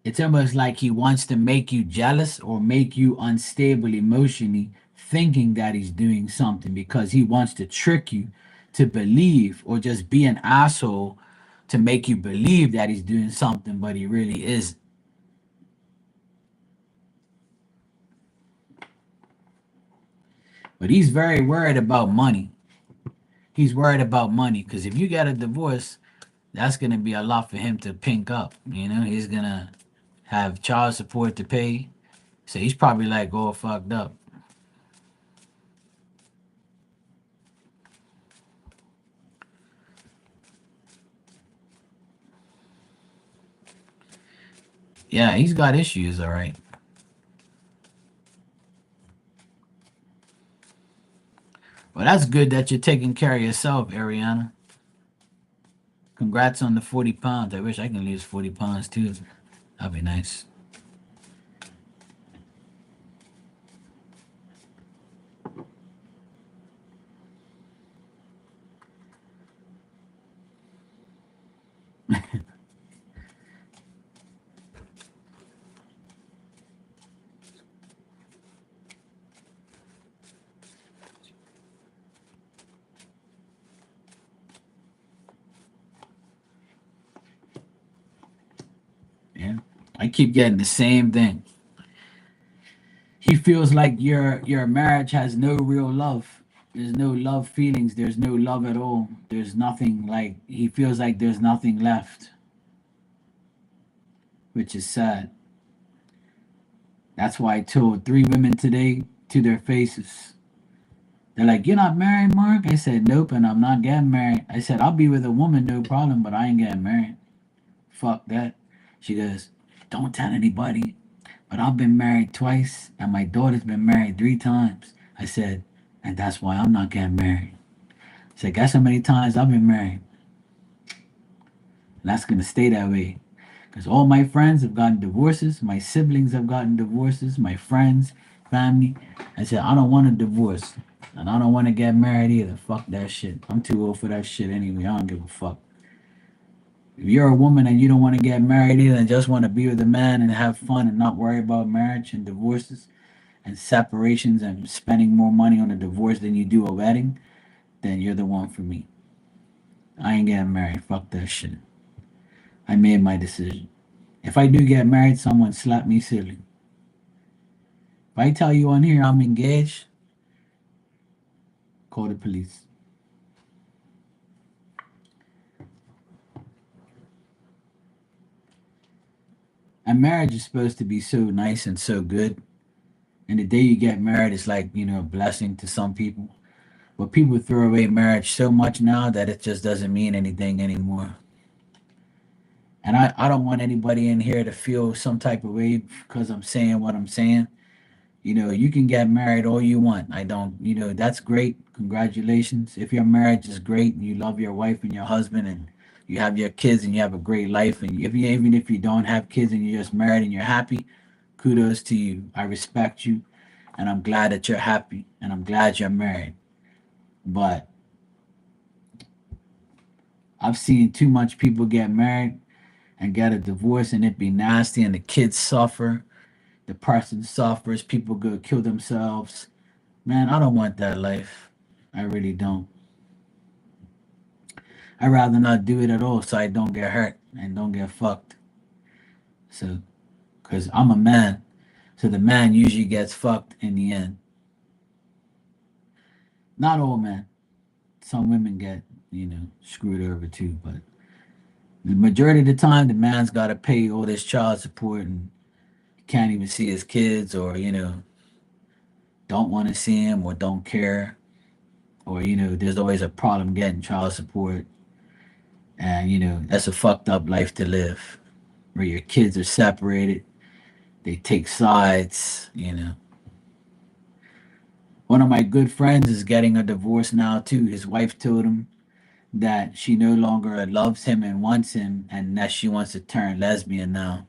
it's almost like he wants to make you jealous or make you unstable emotionally, thinking that he's doing something because he wants to trick you to believe or just be an asshole to make you believe that he's doing something, but he really isn't. But he's very worried about money. He's worried about money because if you get a divorce, that's going to be a lot for him to pink up. He's going to have child support to pay. So he's probably like all fucked up. Yeah, he's got issues, all right. Well, that's good that you're taking care of yourself, Ariana. Congrats on the 40 pounds. I wish I can lose 40 pounds too. That'd be nice. Yeah. I keep getting the same thing. He feels like your marriage has no real love. There's no love feelings. There's no love at all. There's nothing like he feels like there's nothing left, which is sad. That's why I told 3 women today to their faces. They're like, "You're not married, Mark?" I said, "Nope, and I'm not getting married." I said, "I'll be with a woman, no problem, but I ain't getting married." Fuck that. She goes, "Don't tell anybody, but I've been married twice, and my daughter's been married 3 times." I said, "And that's why I'm not getting married." I said, "Guess how many times I've been married?" And that's gonna stay that way. Because all my friends have gotten divorces, my siblings have gotten divorces, my friends, family. I said, I don't want a divorce. And I don't want to get married either. Fuck that shit. I'm too old for that shit anyway. I don't give a fuck. If you're a woman and you don't want to get married either and just want to be with a man and have fun and not worry about marriage and divorces and separations and spending more money on a divorce than you do a wedding, then you're the one for me. I ain't getting married. Fuck that shit. I made my decision. If I do get married, someone slap me silly. If I tell you on here I'm engaged, call the police. And marriage is supposed to be so nice and so good. And the day you get married is like, a blessing to some people. But people throw away marriage so much now that it just doesn't mean anything anymore. And I don't want anybody in here to feel some type of way because I'm saying what I'm saying. You can get married all you want. I don't, that's great. Congratulations. If your marriage is great and you love your wife and your husband and you have your kids and you have a great life, and even if you don't have kids and you're just married and you're happy, kudos to you. I respect you, and I'm glad that you're happy, and I'm glad you're married. But I've seen too much people get married and get a divorce, and it be nasty, and the kids suffer, the person suffers, people go kill themselves. Man, I don't want that life. I really don't. I'd rather not do it at all so I don't get hurt and don't get fucked. So, because I'm a man, so the man usually gets fucked in the end. Not all men. Some women get, screwed over too, but the majority of the time, the man's got to pay all this child support and can't even see his kids, or, don't want to see him, or don't care, or, there's always a problem getting child support. And, that's a fucked up life to live where your kids are separated, they take sides. One of my good friends is getting a divorce now, too. His wife told him that she no longer loves him and wants him, and that she wants to turn lesbian now.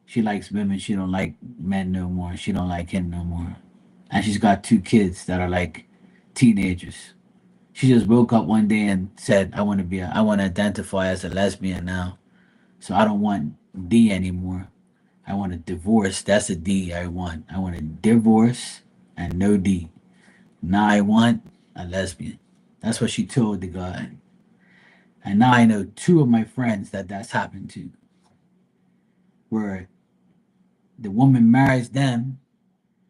She likes women. She don't like men no more. She don't like him no more. And she's got two kids that are like teenagers. She just woke up one day and said, I want to identify as a lesbian now. So I don't want D anymore. I want a divorce. That's a D I want. I want a divorce and no D. Now I want a lesbian. That's what she told the guy. And now I know two of my friends that that's happened to, where the woman marries them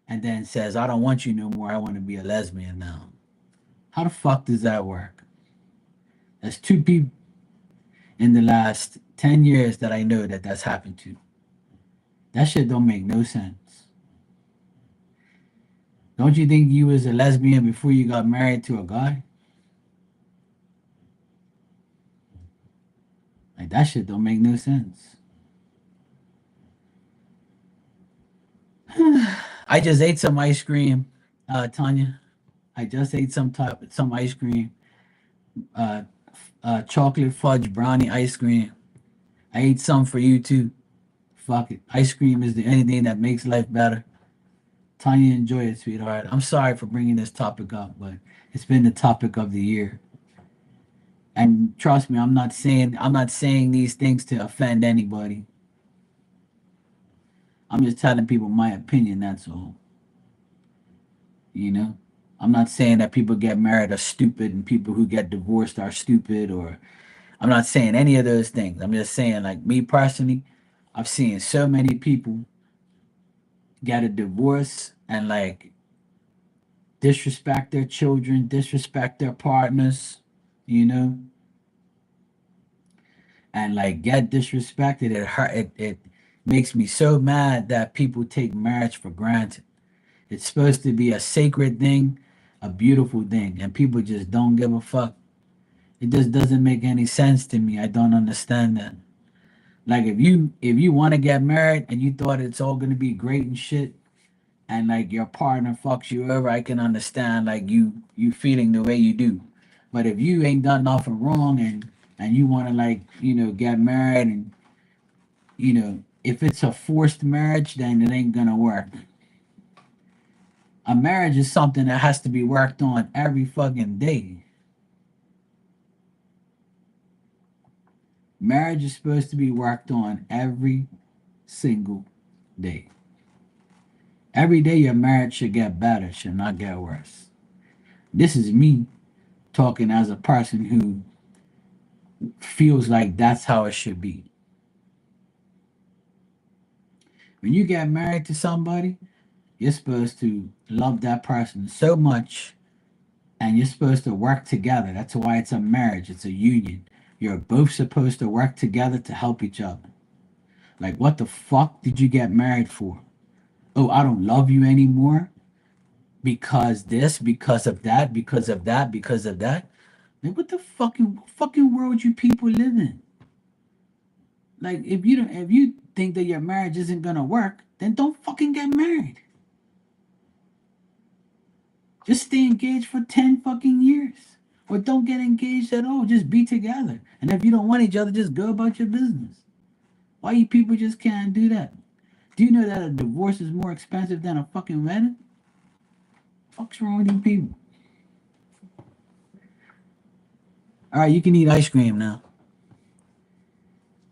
and then says, I don't want you no more. I want to be a lesbian now. How the fuck does that work? That's two people in the last 10 years that I know that that's happened to. That shit don't make no sense. Don't you think you was a lesbian before you got married to a guy? Like that shit don't make no sense. I just ate some ice cream, Tanya. I just ate some ice cream, uh, chocolate fudge brownie ice cream. I ate some for you too. Fuck it. Ice cream is the only thing that makes life better. Tanya, enjoy it, sweetheart. I'm sorry for bringing this topic up, but it's been the topic of the year. And trust me, I'm not saying these things to offend anybody. I'm just telling people my opinion. That's all. You know, I'm not saying that people get married are stupid and people who get divorced are stupid, or I'm not saying any of those things. I'm just saying, like me personally, I've seen so many people get a divorce and like disrespect their children, disrespect their partners, you know, and like get disrespected. It hurt. It makes me so mad that people take marriage for granted. It's supposed to be a sacred thing, a beautiful thing, and people just don't give a fuck. It just doesn't make any sense to me. I don't understand that. Like if you want to get married and you thought it's all gonna be great and shit, and like your partner fucks you over, I can understand like you feeling the way you do. But if you ain't done nothing wrong and you want to like get married, and if it's a forced marriage, then it ain't gonna work. A marriage is something that has to be worked on every fucking day. Marriage is supposed to be worked on every single day. Every day your marriage should get better, should not get worse. This is me talking as a person who feels like that's how it should be. When you get married to somebody, you're supposed to love that person so much, and you're supposed to work together. That's why it's a marriage, it's a union. You're both supposed to work together to help each other. Like, what the fuck did you get married for? Oh, I don't love you anymore because this, because of that, because of that, because of that. Like, what the fucking world you people live in? Like, if you think that your marriage isn't gonna work, then don't fucking get married. Just stay engaged for 10 fucking years. Or don't get engaged at all. Just be together. And if you don't want each other, just go about your business. Why you people just can't do that? Do you know that a divorce is more expensive than a fucking wedding? What's wrong with you people? All right, you can eat ice cream now.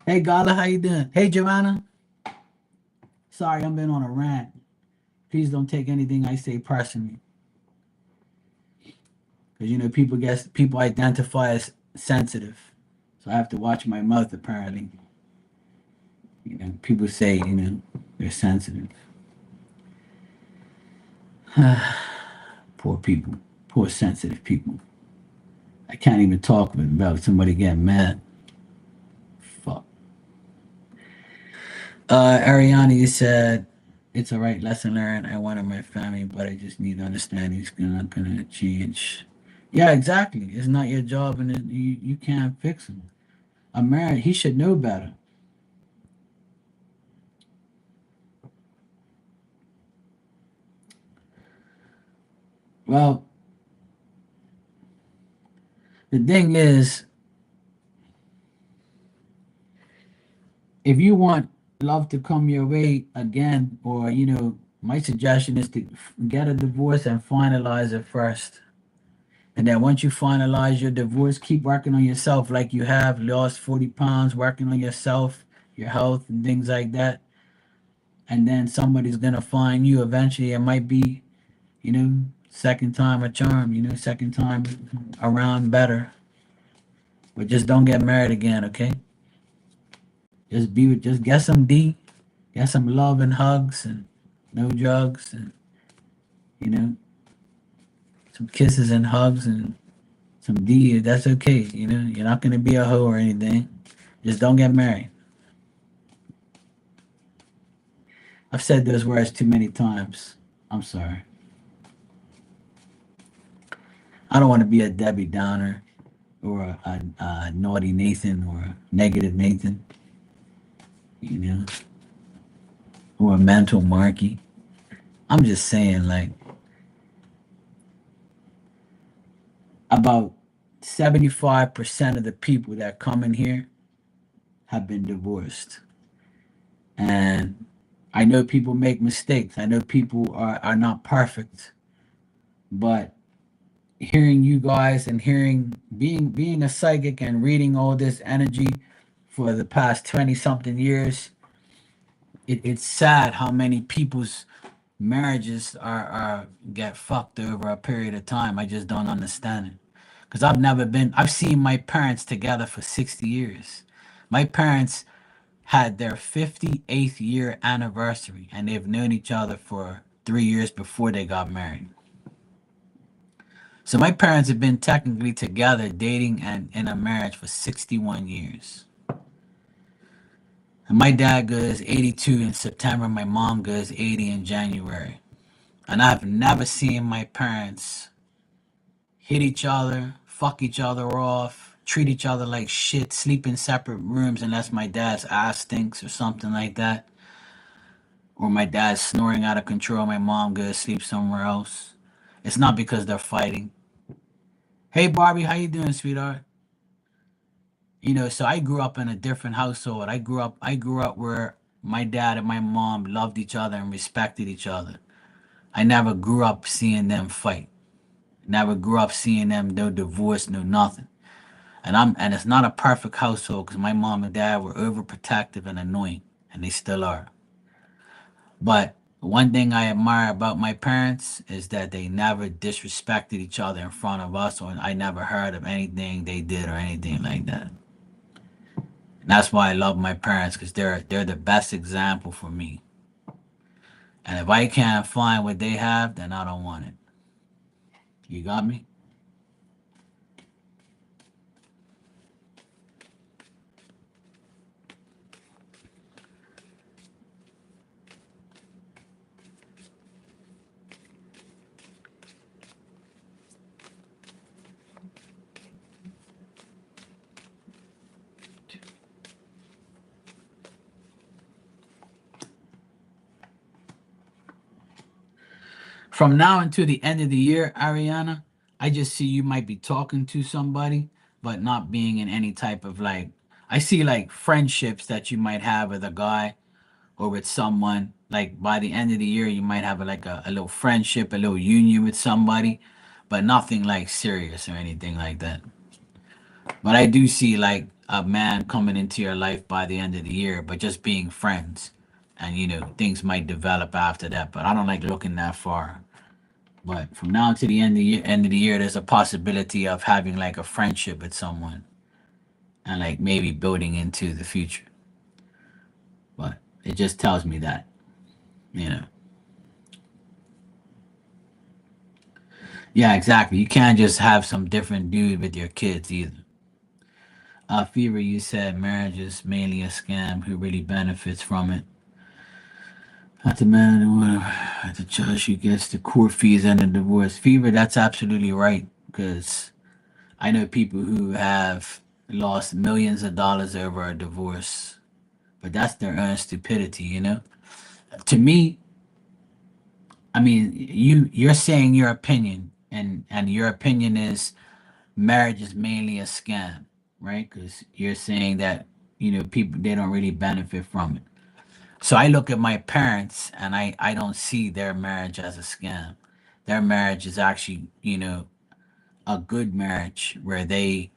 Hey, Gala, how you doing? Hey, Joanna. Sorry, I've been on a rant. Please don't take anything I say personally, because people identify as sensitive, so I have to watch my mouth. Apparently, people say they're sensitive. Poor people, poor sensitive people. I can't even talk about somebody getting mad. Fuck. Ariana, you said it's a right lesson learned. I wanted my family, but I just need to understand he's not gonna change. Yeah, exactly. It's not your job, and you can't fix him. I'm married. He should know better. Well, the thing is, if you want love to come your way again, or my suggestion is to get a divorce and finalize it first. And then once you finalize your divorce, keep working on yourself like you have lost 40 pounds, working on yourself, your health, and things like that. And then somebody's going to find you eventually. It might be, second time a charm, second time around better. But just don't get married again, okay? Just get some D, get some love and hugs and no drugs and, you know, some kisses and hugs and some D. That's okay. You're not going to be a hoe or anything. Just don't get married. I've said those words too many times. I'm sorry. I don't want to be a Debbie Downer or a naughty Nathan or a negative Nathan, you know, or a mental Marky. I'm just saying, like, about 75% of the people that come in here have been divorced. And I know people make mistakes. I know people are not perfect. But hearing you guys and being a psychic and reading all this energy for the past 20 something years, it's sad how many people's marriages are get fucked over a period of time. I just don't understand it, because I've seen my parents together for 60 years. My parents had their 58th year anniversary, and they've known each other for 3 years before they got married. So my parents have been technically together, dating and in a marriage for 61 years. And my dad goes 82 in September. My mom goes 80 in January. And I've never seen my parents hit each other, fuck each other off, treat each other like shit, sleep in separate rooms unless my dad's ass stinks or something like that. Or my dad's snoring out of control. My mom goes sleep somewhere else. It's not because they're fighting. Hey Barbie, how you doing, sweetheart? So I grew up in a different household. I grew up where my dad and my mom loved each other and respected each other. I never grew up seeing them fight. Never grew up seeing them no divorce, no nothing. And it's not a perfect household because my mom and dad were overprotective and annoying, and they still are. But one thing I admire about my parents is that they never disrespected each other in front of us, or I never heard of anything they did or anything like that. And that's why I love my parents, because they're the best example for me. And if I can't find what they have, then I don't want it. You got me? From now until the end of the year, Ariana, I just see you might be talking to somebody, but not being in any type of like. I see like friendships that you might have with a guy or with someone. Like by the end of the year, you might have like a little friendship, a little union with somebody, but nothing like serious or anything like that. But I do see like a man coming into your life by the end of the year, but just being friends. And things might develop after that. But I don't like looking that far. But from now to the end of the year, there's a possibility of having like a friendship with someone and like maybe building into the future. But it just tells me that, you know. Yeah, exactly. You can't just have some different dude with your kids either. Fever, you said marriage is mainly a scam. Who really benefits from it? Not the man who the judge who gets the court fees and the divorce. Fever, that's absolutely right. Because I know people who have lost millions of dollars over a divorce, but that's their own stupidity, To me, I mean, you're saying your opinion, and your opinion is marriage is mainly a scam, right? Because you're saying that people they don't really benefit from it. So I look at my parents and I don't see their marriage as a scam. Their marriage is actually, a good marriage where they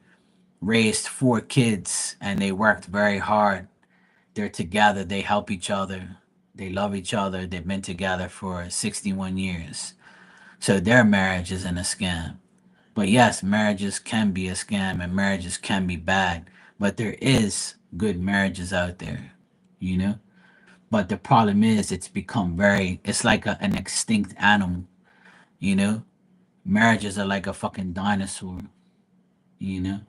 raised four kids and they worked very hard. They're together, they help each other, they love each other, they've been together for 61 years. So their marriage isn't a scam. But yes, marriages can be a scam and marriages can be bad. But there is good marriages out there, you know? But the problem is, it's like an extinct animal, you know? Marriages are like a fucking dinosaur, you know?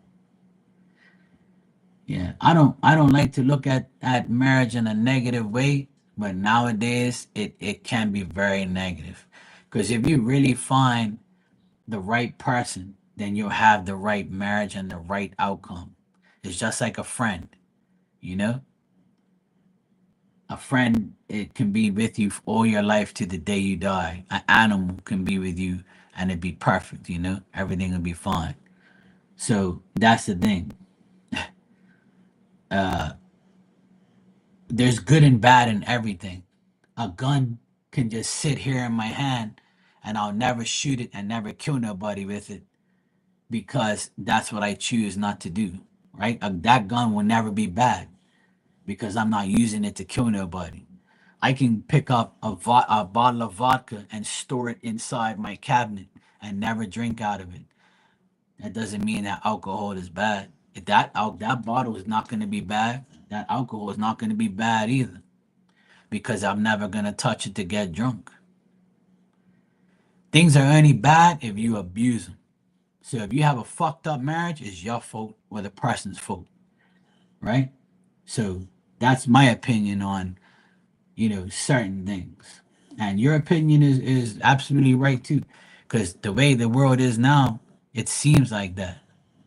Yeah. I don't like to look at marriage in a negative way, but nowadays it can be very negative. Because if you really find the right person, then you'll have the right marriage and the right outcome. It's just like a friend, you know? A friend, it can be with you for all your life to the day you die. An animal can be with you and it'd be perfect, Everything will be fine. So that's the thing. There's good and bad in everything. A gun can just sit here in my hand and I'll never shoot it and never kill nobody with it because that's what I choose not to do, right? That gun will never be bad because I'm not using it to kill nobody. I can pick up a bottle of vodka and store it inside my cabinet and never drink out of it. That doesn't mean that alcohol is bad. If that bottle is not going to be bad, that alcohol is not going to be bad either because I'm never going to touch it to get drunk. Things are only bad if you abuse them. So if you have a fucked up marriage, it's your fault or the person's fault, right? So that's my opinion on certain things. And your opinion is absolutely right too, because the way the world is now, it seems like that.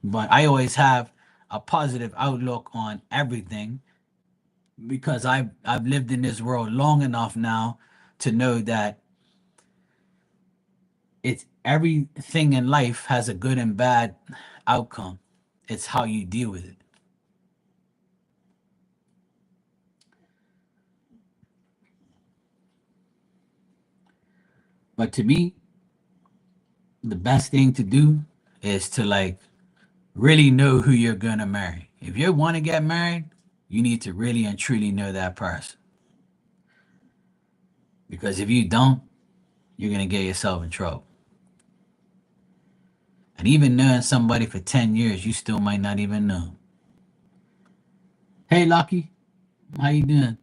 But I always have a positive outlook on everything because I've lived in this world long enough now to know that it's everything in life has a good and bad outcome. It's how you deal with it. But to me, the best thing to do is to like really know who you're gonna marry. If you want to get married, you need to really and truly know that person. Because if you don't, you're gonna get yourself in trouble. And even knowing somebody for 10 years, you still might not even know. Hey Lucky, how you doing?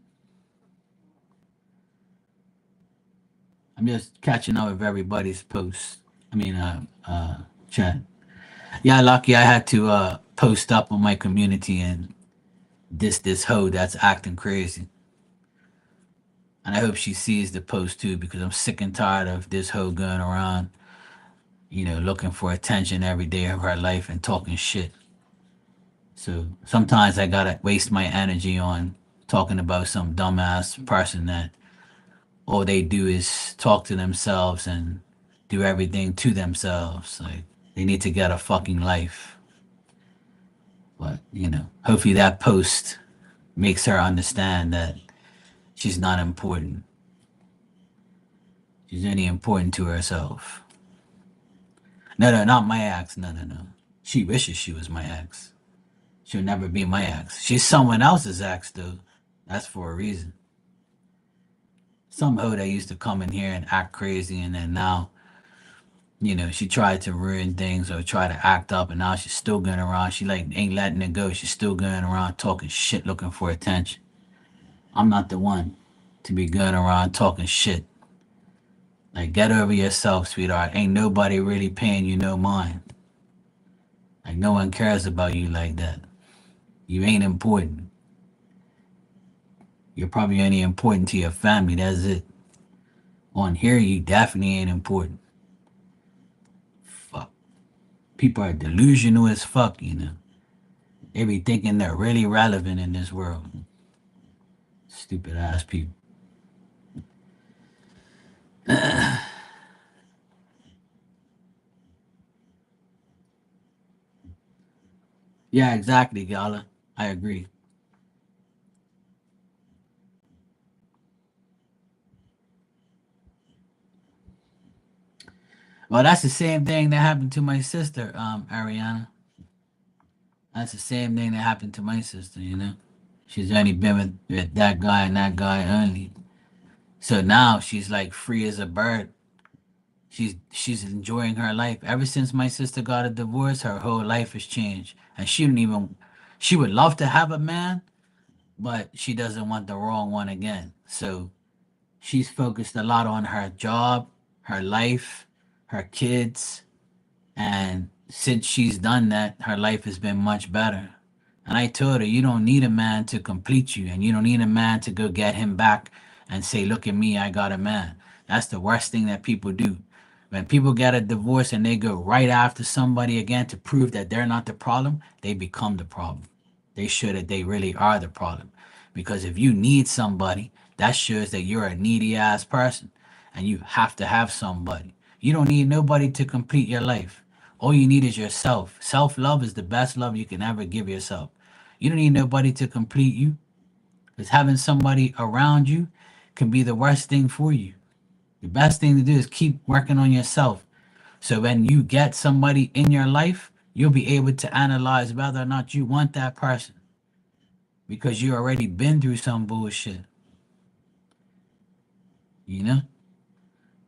I'm just catching up with everybody's posts. I mean chat. Yeah, Lucky, I had to post up on my community and this hoe that's acting crazy. And I hope she sees the post too because I'm sick and tired of this hoe going around, looking for attention every day of her life and talking shit. So sometimes I gotta waste my energy on talking about some dumbass person that all they do is talk to themselves and do everything to themselves. Like, They need to get a fucking life. But, hopefully that post makes her understand that she's not important. She's only important to herself. No, no, not my ex. No, no, no. She wishes she was my ex. She'll never be my ex. She's someone else's ex, though. That's for a reason. Some hoe that used to come in here and act crazy, and then now, she tried to ruin things or try to act up, and now she's still going around. She like ain't letting it go. She's still going around talking shit, looking for attention. I'm not the one to be going around talking shit. Like, get over yourself, sweetheart. Ain't nobody really paying you no mind. Like, no one cares about you like that. You ain't important. You're probably only important to your family. That's it. On here, you definitely ain't important. Fuck. People are delusional as fuck. They be thinking they're really relevant in this world. Stupid ass people. Yeah, exactly, Gala. I agree. Well, that's the same thing that happened to my sister, Ariana. That's the same thing that happened to my sister. She's only been with that guy and that guy only. So now she's like free as a bird. She's enjoying her life. Ever since my sister got a divorce, her whole life has changed. And she would love to have a man, but she doesn't want the wrong one again. So she's focused a lot on her job, her life, her kids, and since she's done that, her life has been much better. And I told her, you don't need a man to complete you, and you don't need a man to go get him back and say, look at me, I got a man. That's the worst thing that people do. When people get a divorce and they go right after somebody again to prove that they're not the problem, they become the problem. They show that they really are the problem. Because if you need somebody, that shows that you're a needy ass person and you have to have somebody. You don't need nobody to complete your life. All you need is yourself. Self love is the best love you can ever give yourself. You don't need nobody to complete you because having somebody around you can be the worst thing for you. The best thing to do is keep working on yourself. So when you get somebody in your life, you'll be able to analyze whether or not you want that person because you already been through some bullshit. You know?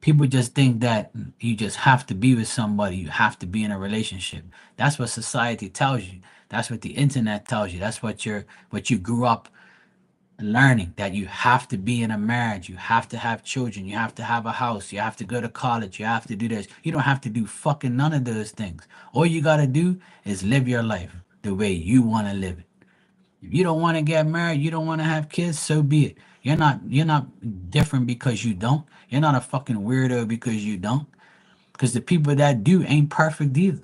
People just think that you just have to be with somebody, you have to be in a relationship. That's what society tells you. That's what the internet tells you. That's what you grew up learning, that you have to be in a marriage, you have to have children, you have to have a house, you have to go to college, you have to do this. You don't have to do fucking none of those things. All you got to do is live your life the way you want to live it. If you don't want to get married, you don't want to have kids, so be it. You're not different because you don't. You're not a fucking weirdo because you don't. Because the people that do ain't perfect either.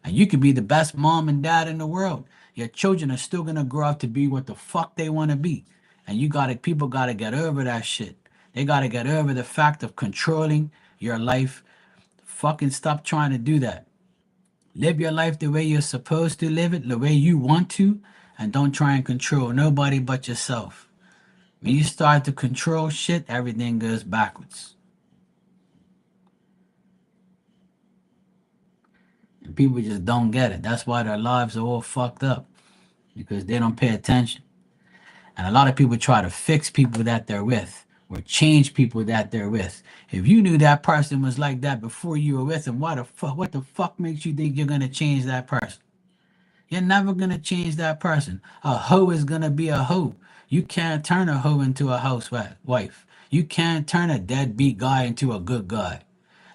And you could be the best mom and dad in the world. Your children are still gonna grow up to be what the fuck they want to be. And people gotta get over that shit. They gotta get over the fact of controlling your life. Fucking stop trying to do that. Live your life the way you're supposed to live it, the way you want to, and don't try and control nobody but yourself. When you start to control shit, everything goes backwards. And people just don't get it. That's why their lives are all fucked up because they don't pay attention. And a lot of people try to fix people that they're with or change people that they're with. If you knew that person was like that before you were with them, what the fuck makes you think you're gonna change that person? You're never gonna change that person. A hoe is gonna be a hoe. You can't turn a hoe into a housewife. You can't turn a deadbeat guy into a good guy.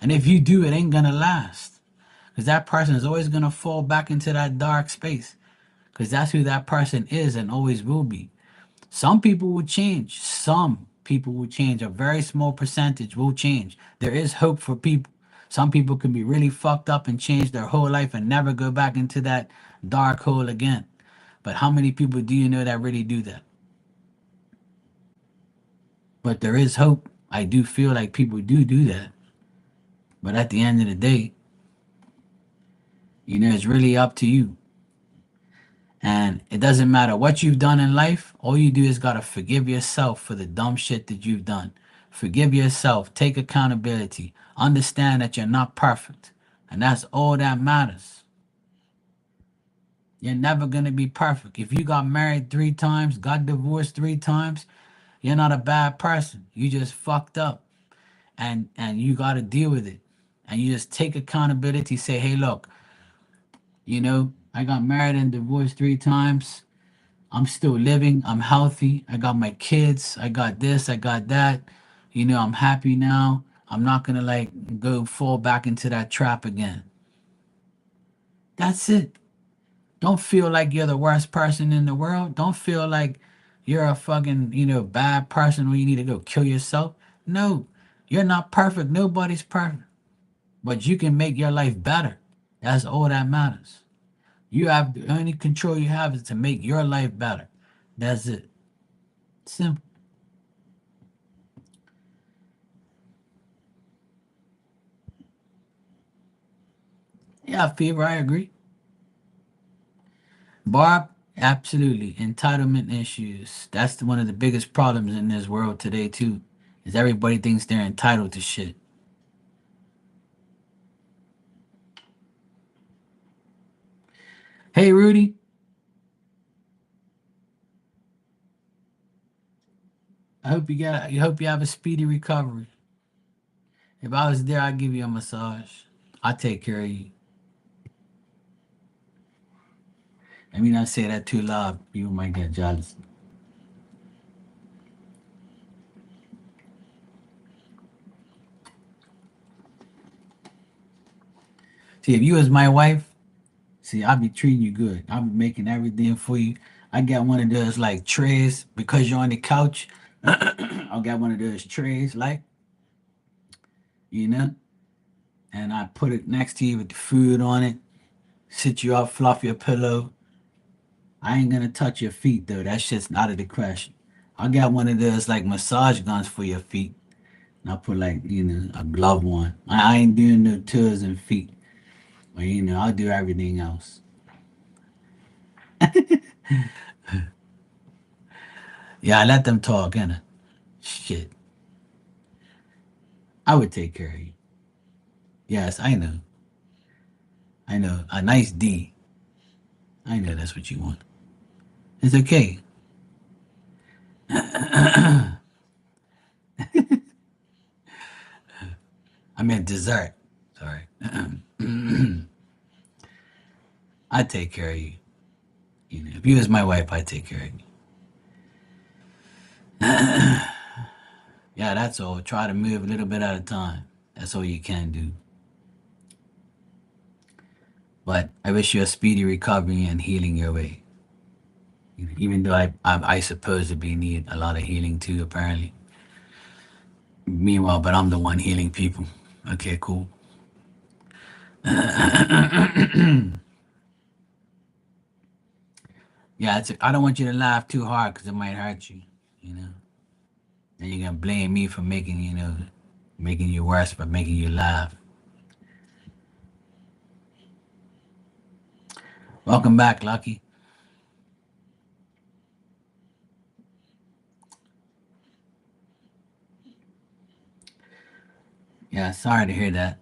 And if you do, it ain't gonna last. Because that person is always gonna fall back into that dark space. Because that's who that person is and always will be. Some people will change. Some people will change. A very small percentage will change. There is hope for people. Some people can be really fucked up and change their whole life and never go back into that dark hole again. But how many people do you know that really do that? But there is hope. I do feel like people do that. But at the end of the day, It's really up to you. And it doesn't matter what you've done in life. All you do is gotta forgive yourself for the dumb shit that you've done. Forgive yourself. Take accountability. Understand that you're not perfect. And that's all that matters. You're never gonna be perfect. If you got married 3 times, got divorced 3 times, you're not a bad person. You just fucked up. And you gotta deal with it. And you just take accountability, say, hey, look, I got married and divorced 3 times. I'm still living. I'm healthy. I got my kids. I got this. I got that. I'm happy now. I'm not gonna like go fall back into that trap again. That's it. Don't feel like you're the worst person in the world. Don't feel like you're a fucking, bad person where you need to go kill yourself. No, you're not perfect. Nobody's perfect. But you can make your life better. That's all that matters. You have the only control you have is to make your life better. That's it. Simple. Yeah, Fever, I agree. Barb, absolutely. Entitlement issues. That's one of the biggest problems in this world today, too. Is everybody thinks they're entitled to shit. Hey, Rudy, I hope you have a speedy recovery. If I was there, I'd give you a massage. I'd take care of you. Let me not say that too loud. People might get jealous. See, if you was my wife, see, I'll be treating you good. I'll be making everything for you. I got one of those like trays because you're on the couch. I got one of those trays, like, you know, and I put it next to you with the food on it, sit you up, fluff your pillow. I ain't gonna touch your feet though. That shit's out of the question. I got one of those like massage guns for your feet. And I put like, a glove one. I ain't doing no toes and feet. But I'll do everything else. Yeah, I let them talk, innit? Shit. I would take care of you. Yes, I know. I know. A nice D. I know that's what you want. It's okay. I meant dessert. Sorry. I'd take care of you. If you was my wife, I'd take care of you. Yeah, that's all. Try to move a little bit at a time. That's all you can do. But I wish you a speedy recovery and healing your way. Even though I supposedly need a lot of healing too, apparently. Meanwhile, but I'm the one healing people. Okay, cool. Yeah, I don't want you to laugh too hard because it might hurt you. You know, and you're gonna blame me for making you worse, but making you laugh. Welcome back, Lucky. Yeah, sorry to hear that.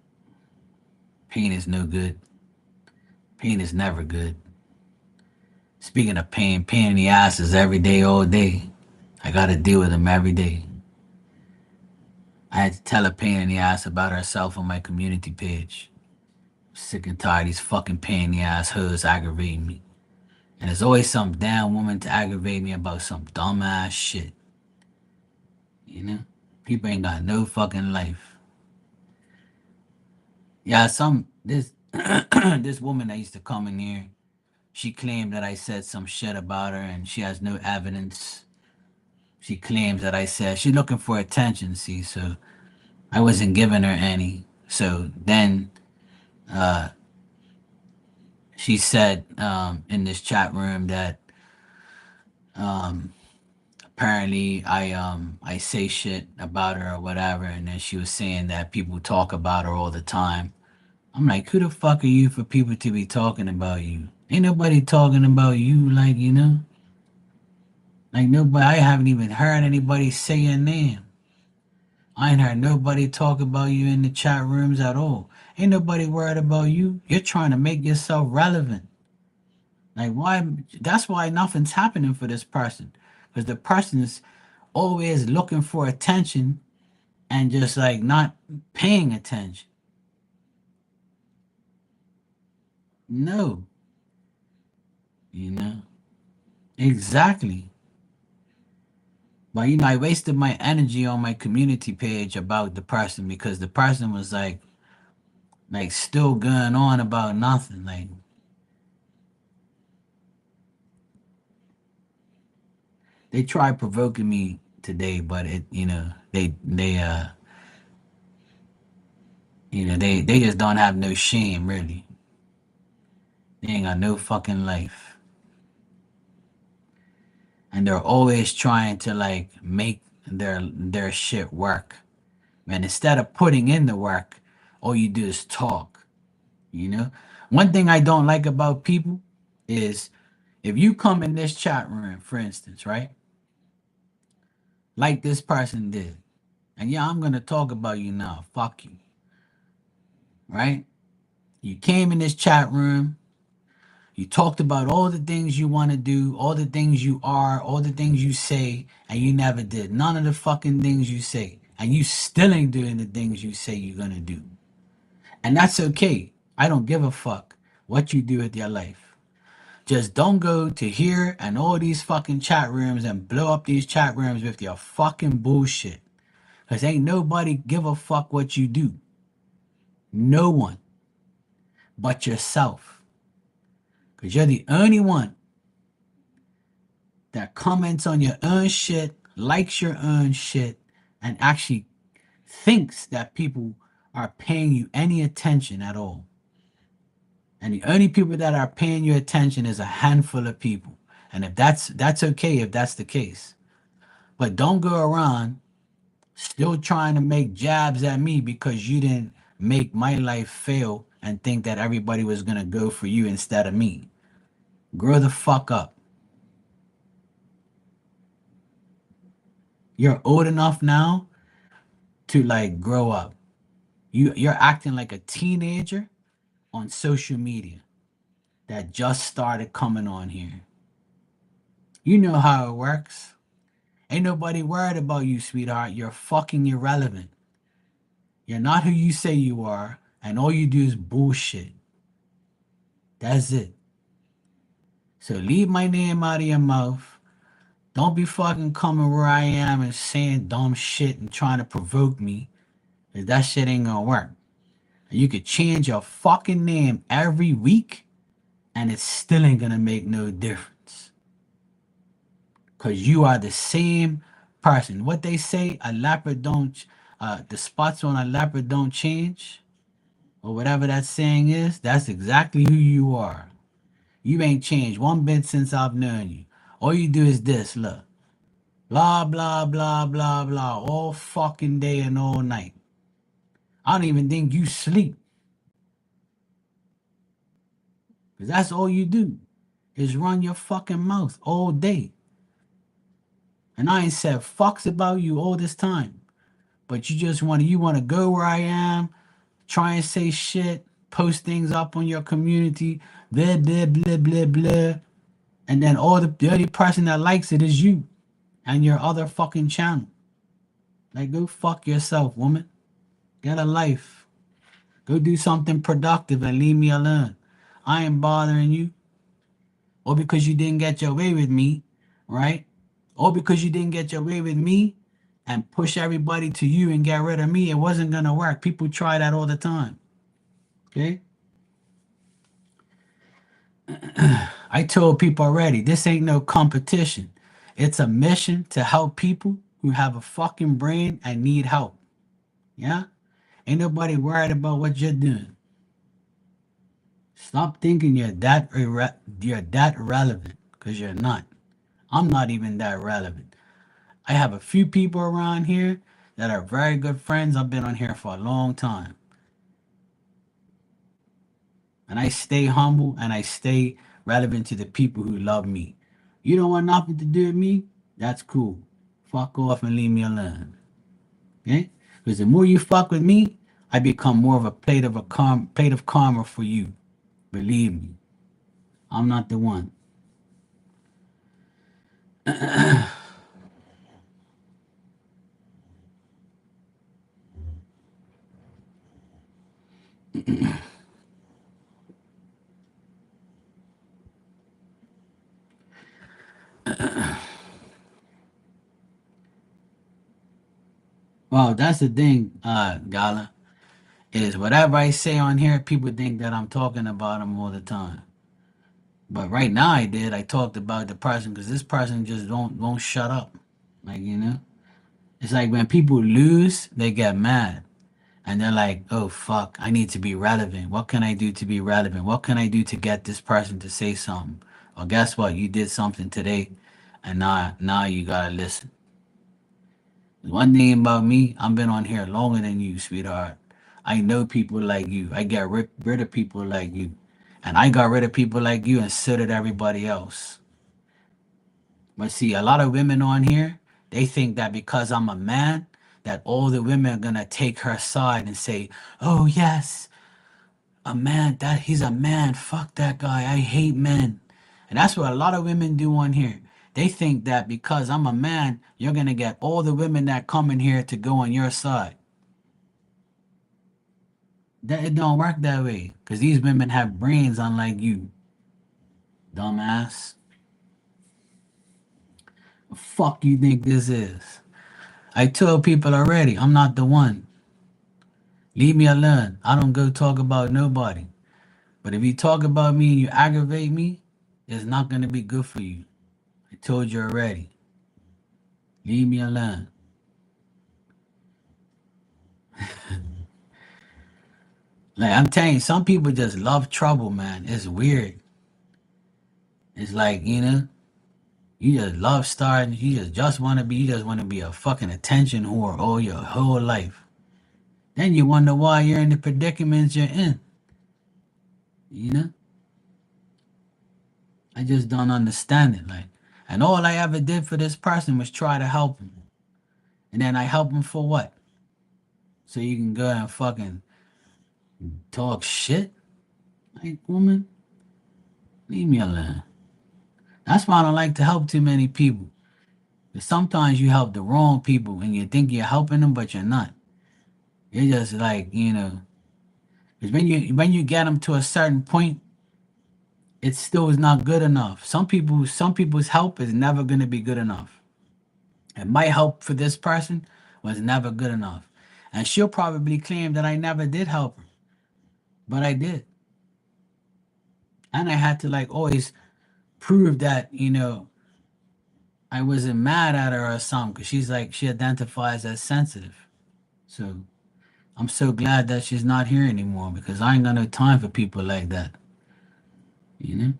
Pain is no good. Pain is never good. Speaking of pain, pain in the ass is every day, all day. I gotta deal with them every day. I had to tell a pain in the ass about herself on my community page. Sick and tired of these fucking pain in the ass hoes aggravating me. And there's always some damn woman to aggravate me about some dumbass shit. You know? People ain't got no fucking life. Yeah, this this woman that used to come in here, she claimed that I said some shit about her and she has no evidence. She claims that I said she's looking for attention, see, so I wasn't giving her any. So then she said in this chat room that apparently I say shit about her or whatever, and then she was saying that people talk about her all the time. I'm like, who the fuck are you for people to be talking about you? Ain't nobody talking about you, like, like nobody. I haven't even heard anybody say your name. I ain't heard nobody talk about you in the chat rooms at all. Ain't nobody worried about you. You're trying to make yourself relevant. Like, why? That's why nothing's happening for this person. Because the person is always looking for attention and just like not paying attention. No, you know, exactly. But I wasted my energy on my community page about the person because the person was like still going on about nothing. Like they tried provoking me today, but they just don't have no shame really. They ain't got no fucking life. And they're always trying to like make their shit work. And instead of putting in the work, all you do is talk, you know? One thing I don't like about people is if you come in this chat room, for instance, right? Like this person did. And yeah, I'm gonna talk about you now. Fuck you. Right? You came in this chat room, you talked about all the things you want to do, all the things you are, all the things you say, and you never did none of the fucking things you say. And you still ain't doing the things you say you're gonna do. And that's okay. I don't give a fuck what you do with your life. Just don't go to here and all these fucking chat rooms and blow up these chat rooms with your fucking bullshit. Cause ain't nobody give a fuck what you do. No one but yourself. Cause you're the only one that comments on your own shit, likes your own shit, and actually thinks that people are paying you any attention at all. And the only people that are paying you attention is a handful of people. And if that's okay if that's the case. But don't go around still trying to make jabs at me because you didn't make my life fail and think that everybody was gonna go for you instead of me. Grow the fuck up. You're old enough now to like grow up. You're acting like a teenager on social media that just started coming on here. You know how it works. Ain't nobody worried about you, sweetheart. You're fucking irrelevant. You're not who you say you are, and all you do is bullshit. That's it. So leave my name out of your mouth. Don't be fucking coming where I am and saying dumb shit and trying to provoke me. Cause that shit ain't gonna work. You could change your fucking name every week and it still ain't gonna make no difference. Cause you are the same person. What they say, a leopard don't the spots on a leopard don't change, or whatever that saying is, that's exactly who you are. You ain't changed one bit since I've known you. All you do is this, look. Blah, blah, blah, blah, blah, all fucking day and all night. I don't even think you sleep. Because that's all you do is run your fucking mouth all day. And I ain't said fucks about you all this time. But you want to go where I am, try and say shit, post things up on your community, blah, blah, blah, blah, blah. And then the only person that likes it is you and your other fucking channel. Like, go fuck yourself, woman. Get a life. Go do something productive and leave me alone. I ain't bothering you. Or because you didn't get your way with me, right? Or because you didn't get your way with me and push everybody to you and get rid of me, it wasn't gonna work. People try that all the time. Okay? I told people already, this ain't no competition. It's a mission to help people who have a fucking brain and need help. Yeah? Ain't nobody worried about what you're doing. Stop thinking you're that irrelevant because you're not. I'm not even that relevant. I have a few people around here that are very good friends. I've been on here for a long time. And I stay humble and I stay relevant to the people who love me. You don't want nothing to do with me? That's cool. Fuck off and leave me alone. Okay? Because the more you fuck with me, I become more of a plate of karma for you. Believe me, I'm not the one. Well, that's the thing, Gala, is whatever I say on here, people think that I'm talking about them all the time. But right now I did. I talked about the person because this person just don't won't shut up. Like, it's like when people lose, they get mad. And they're like, oh fuck, I need to be relevant. What can I do to be relevant? What can I do to get this person to say something? Well, guess what? You did something today, and now you gotta listen. One thing about me, I've been on here longer than you, sweetheart. I know people like you. I get rid of people like you. And I got rid of people like you, and so did everybody else. But see, a lot of women on here, they think that because I'm a man, that all the women are gonna take her side and say, oh yes, a man, that he's a man, fuck that guy, I hate men. And that's what a lot of women do on here. They think that because I'm a man, you're gonna get all the women that come in here to go on your side. That it don't work that way. Cause these women have brains unlike you, dumbass. The fuck you think this is? I told people already, I'm not the one. Leave me alone. I don't go talk about nobody. But if you talk about me and you aggravate me, it's not gonna be good for you. I told you already. Leave me alone. Like I'm telling you, some people just love trouble, man. It's weird. It's like, you just love starting. You just want to be a fucking attention whore all your whole life. Then you wonder why you're in the predicaments you're in. You know, I just don't understand it. Like, and all I ever did for this person was try to help him, and then I help him for what? So you can go and fucking talk shit, like woman. Leave me alone. That's why I don't like to help too many people. 'Cause sometimes you help the wrong people and you think you're helping them, but you're not. You're just like, because when you get them to a certain point, it still is not good enough. Some people's help is never gonna be good enough. And my help for this person was never good enough. And she'll probably claim that I never did help her, but I did. And I had to like always prove that, I wasn't mad at her or something, because she's like she identifies as sensitive. So I'm so glad that she's not here anymore because I ain't got no time for people like that. You know,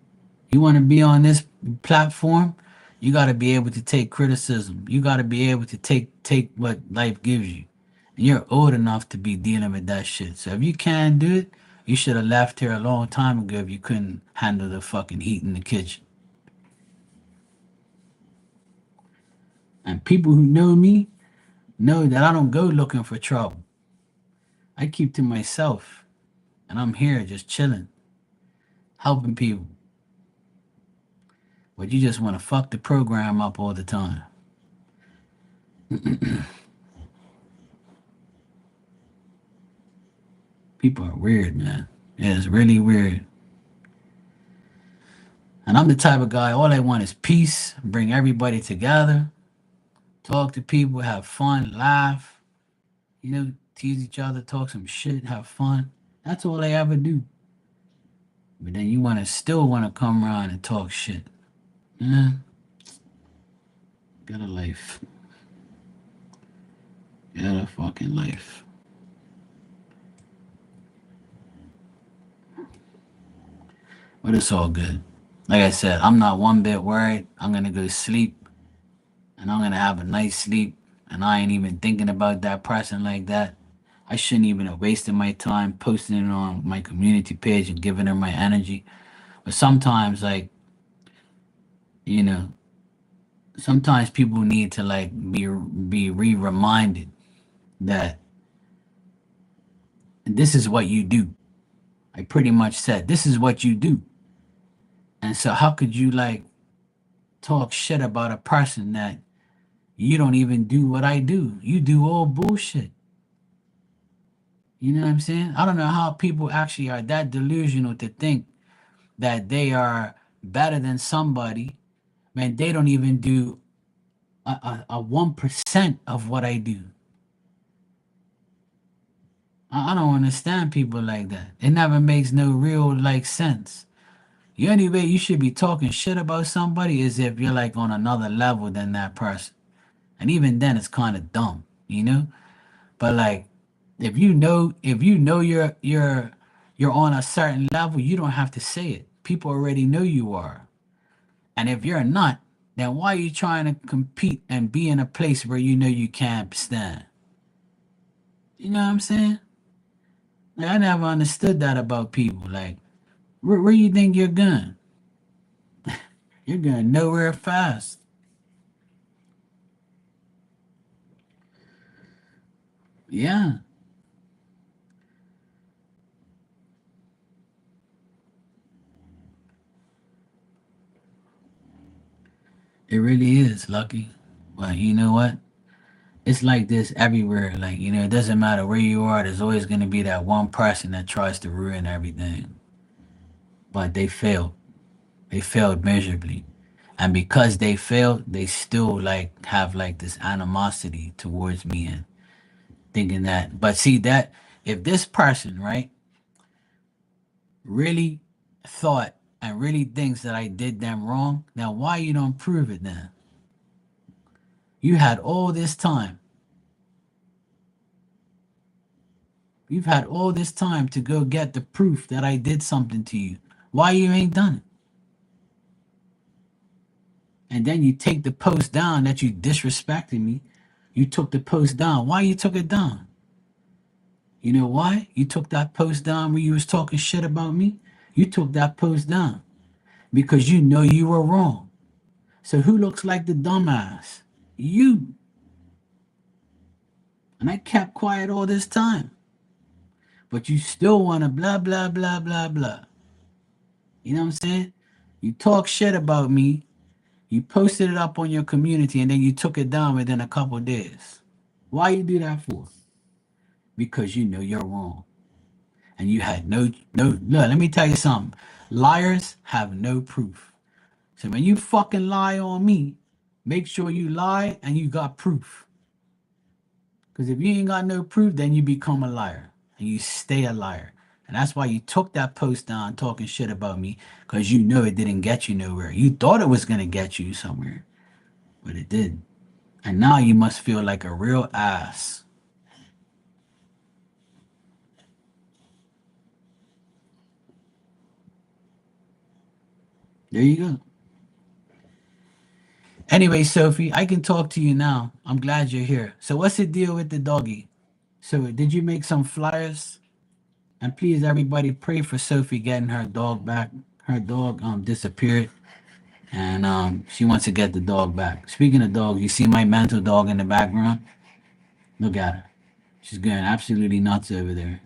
you want to be on this platform, you got to be able to take criticism. You got to be able to take what life gives you. And you're old enough to be dealing with that shit. So if you can't do it, you should have left here a long time ago if you couldn't handle the fucking heat in the kitchen. And people who know me know that I don't go looking for trouble. I keep to myself, and I'm here just chilling, helping people. But you just want to fuck the program up all the time. People are weird, man. Yeah, it's really weird. And I'm the type of guy, all I want is peace, bring everybody together, talk to people, have fun, laugh, tease each other, talk some shit, have fun. That's all I ever do. But then you still want to come around and talk shit. Yeah, got a life. Got a fucking life. But it's all good. Like I said, I'm not one bit worried. I'm gonna go sleep and I'm gonna have a nice sleep. And I ain't even thinking about that person like that. I shouldn't even have wasted my time posting it on my community page and giving her my energy. But sometimes, like, you know, sometimes people need to like be re-reminded that this is what you do. I pretty much said this is what you do. And so how could you like talk shit about a person that you don't even do what I do? You do all bullshit. You know what I'm saying? I don't know how people actually are that delusional to think that they are better than somebody. Man, they don't even do a 1% of what I do. I don't understand people like that. It never makes no real like sense. The only way you should be talking shit about somebody is if you're like on another level than that person. And even then it's kind of dumb, you know? But like if you know you're on a certain level, you don't have to say it. People already know you are. And if you're not, then why are you trying to compete and be in a place where you know you can't stand? You know what I'm saying? Like, I never understood that about people. Like, where you think you're going? You're going nowhere fast. Yeah, it really is, Lucky. But you know what? It's like this everywhere. Like, it doesn't matter where you are, there's always going to be that one person that tries to ruin everything. But they failed. They failed miserably. And because they failed, they still like have like this animosity towards me and thinking that. But see that if this person, right, really thought and really thinks that I did them wrong, now why you don't prove it then? You had all this time. You've had all this time to go get the proof that I did something to you. Why you ain't done it? And then you take the post down that you disrespected me. You took the post down. Why you took it down? You know why? You took that post down where you was talking shit about me? You took that post down because you know you were wrong. So who looks like the dumbass? You. And I kept quiet all this time. But you still want to blah, blah, blah, blah, blah. You know what I'm saying? You talk shit about me. You posted it up on your community and then you took it down within a couple days. Why you do that for? Because you know you're wrong. And you had no, look, let me tell you something. Liars have no proof. So when you fucking lie on me, make sure you lie and you got proof. Because if you ain't got no proof, then you become a liar and you stay a liar. And that's why you took that post down talking shit about me because you know it didn't get you nowhere. You thought it was going to get you somewhere, but it did. And now you must feel like a real ass. There you go. Anyway, Sophie, I can talk to you now. I'm glad you're here. So, what's the deal with the doggy? So, did you make some flyers? And please, everybody, pray for Sophie getting her dog back. Her dog disappeared, and she wants to get the dog back. Speaking of dogs, you see my mental dog in the background? Look at her. She's going absolutely nuts over there.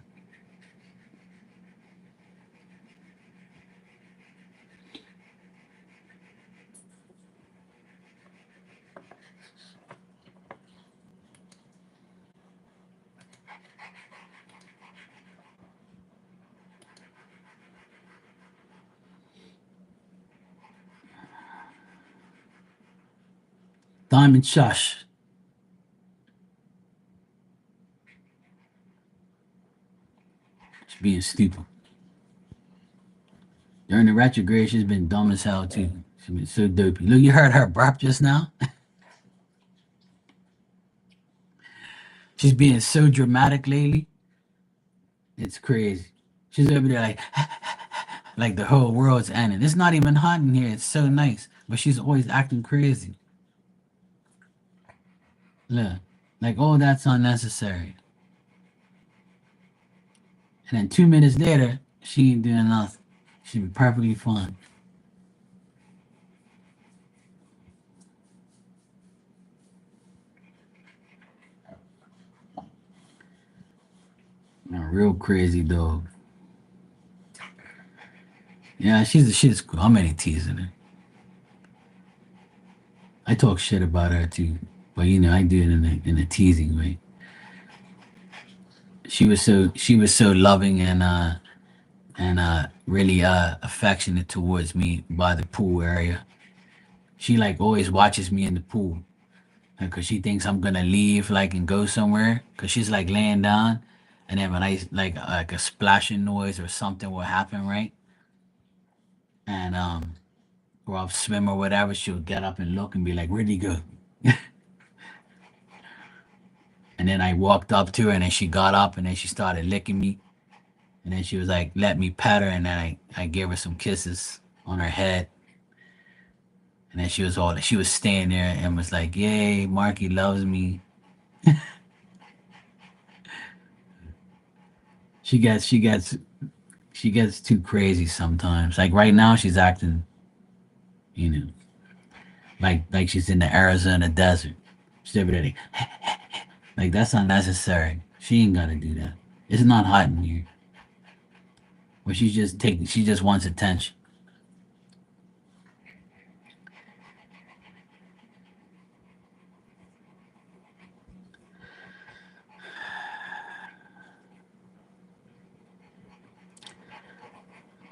Diamond Shush. She's being stupid. During the retrograde, she's been dumb as hell too. She's been so dopey. Look, you heard her burp just now. She's being so dramatic lately. It's crazy. She's over there like the whole world's ending. It's not even hot in here. It's so nice, but she's always acting crazy. Look, like oh, that's unnecessary. And then 2 minutes later, she ain't doing nothing. She be perfectly fine. A real crazy dog. Yeah, she's cool. I'm only teasing her. I talk shit about her too, but I do it in a teasing way. She was so loving and really affectionate towards me by the pool area. She like always watches me in the pool because she thinks I'm gonna leave like and go somewhere because she's like laying down, and then when I like a splashing noise or something will happen, right? And or I'll swim or whatever, she'll get up and look and be like, "Where'd he go?" And then I walked up to her, and then she got up, and then she started licking me, and then she was like, "Let me pet her," and then I gave her some kisses on her head, and then she was staying there and was like, "Yay, Marky loves me." She gets too crazy sometimes. Like right now, she's acting, you know, like she's in the Arizona desert. She's over there like that's unnecessary. She ain't gotta do that. It's not hot in here. But she just wants attention.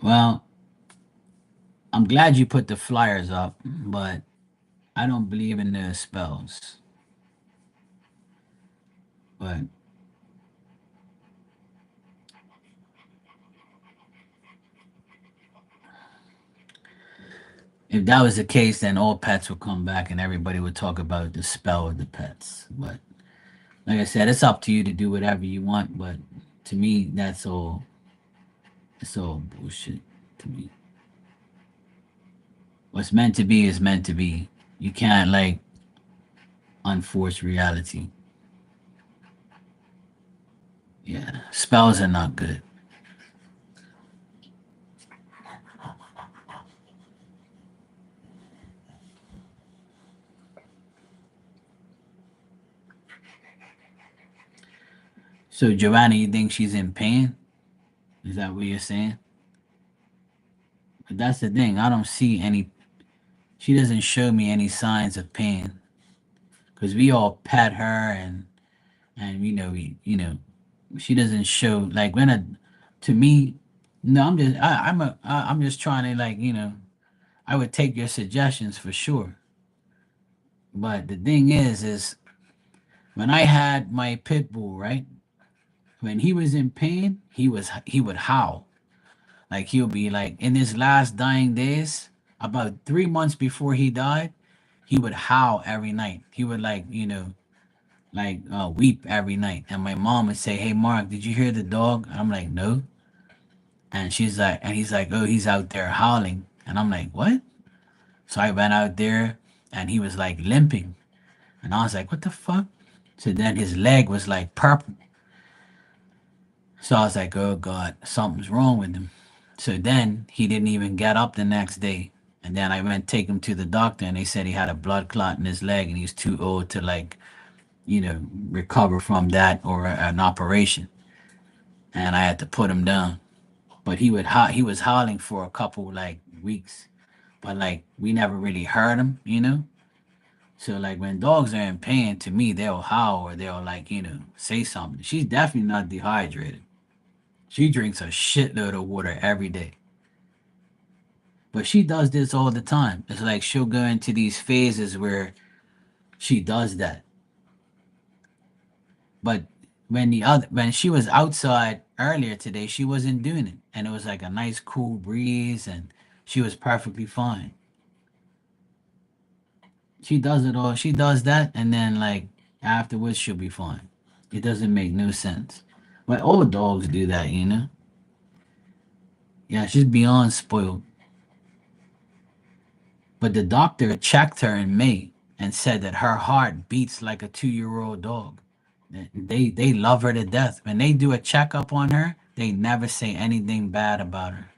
Well, I'm glad you put the flyers up, but I don't believe in the spells. But if that was the case, then all pets would come back and everybody would talk about the spell of the pets. But like I said, it's up to you to do whatever you want. But to me, it's all bullshit to me. What's meant to be is meant to be. You can't like unforce reality. Yeah, spells are not good. So Joanna, you think she's in pain? Is that what you're saying? But that's the thing. I don't see any. She doesn't show me any signs of pain because we all pet her and she doesn't show like when a to me. No, I'm just trying to like I would take your suggestions for sure. But the thing is when I had my pit bull, right? When he was in pain, he would howl. Like he'll be like in his last dying days, about 3 months before he died, he would howl every night. He would weep every night. And my mom would say, "Hey Mark, did you hear the dog?" I'm like, "No." And he's like, "Oh, he's out there howling." And I'm like, "What?" So I went out there and he was like limping. And I was like, "What the fuck?" So then his leg was like purple. So I was like, "Oh God, something's wrong with him." So then he didn't even get up the next day. And then I went take him to the doctor and they said he had a blood clot in his leg and he's too old to like, recover from that or an operation. And I had to put him down. But he was howling for a couple like weeks. But like we never really heard him. So like when dogs are in pain, to me they'll howl or they'll like, say something. She's definitely not dehydrated. She drinks a shitload of water every day. But she does this all the time. It's like she'll go into these phases where she does that. But when she was outside earlier today, she wasn't doing it. And it was like a nice cool breeze and she was perfectly fine. She does it all. She does that and then like afterwards she'll be fine. It doesn't make no sense. But all dogs do that. Yeah, she's beyond spoiled. But the doctor checked her in May and said that her heart beats like a 2-year-old dog. They love her to death. When they do a checkup on her, they never say anything bad about her.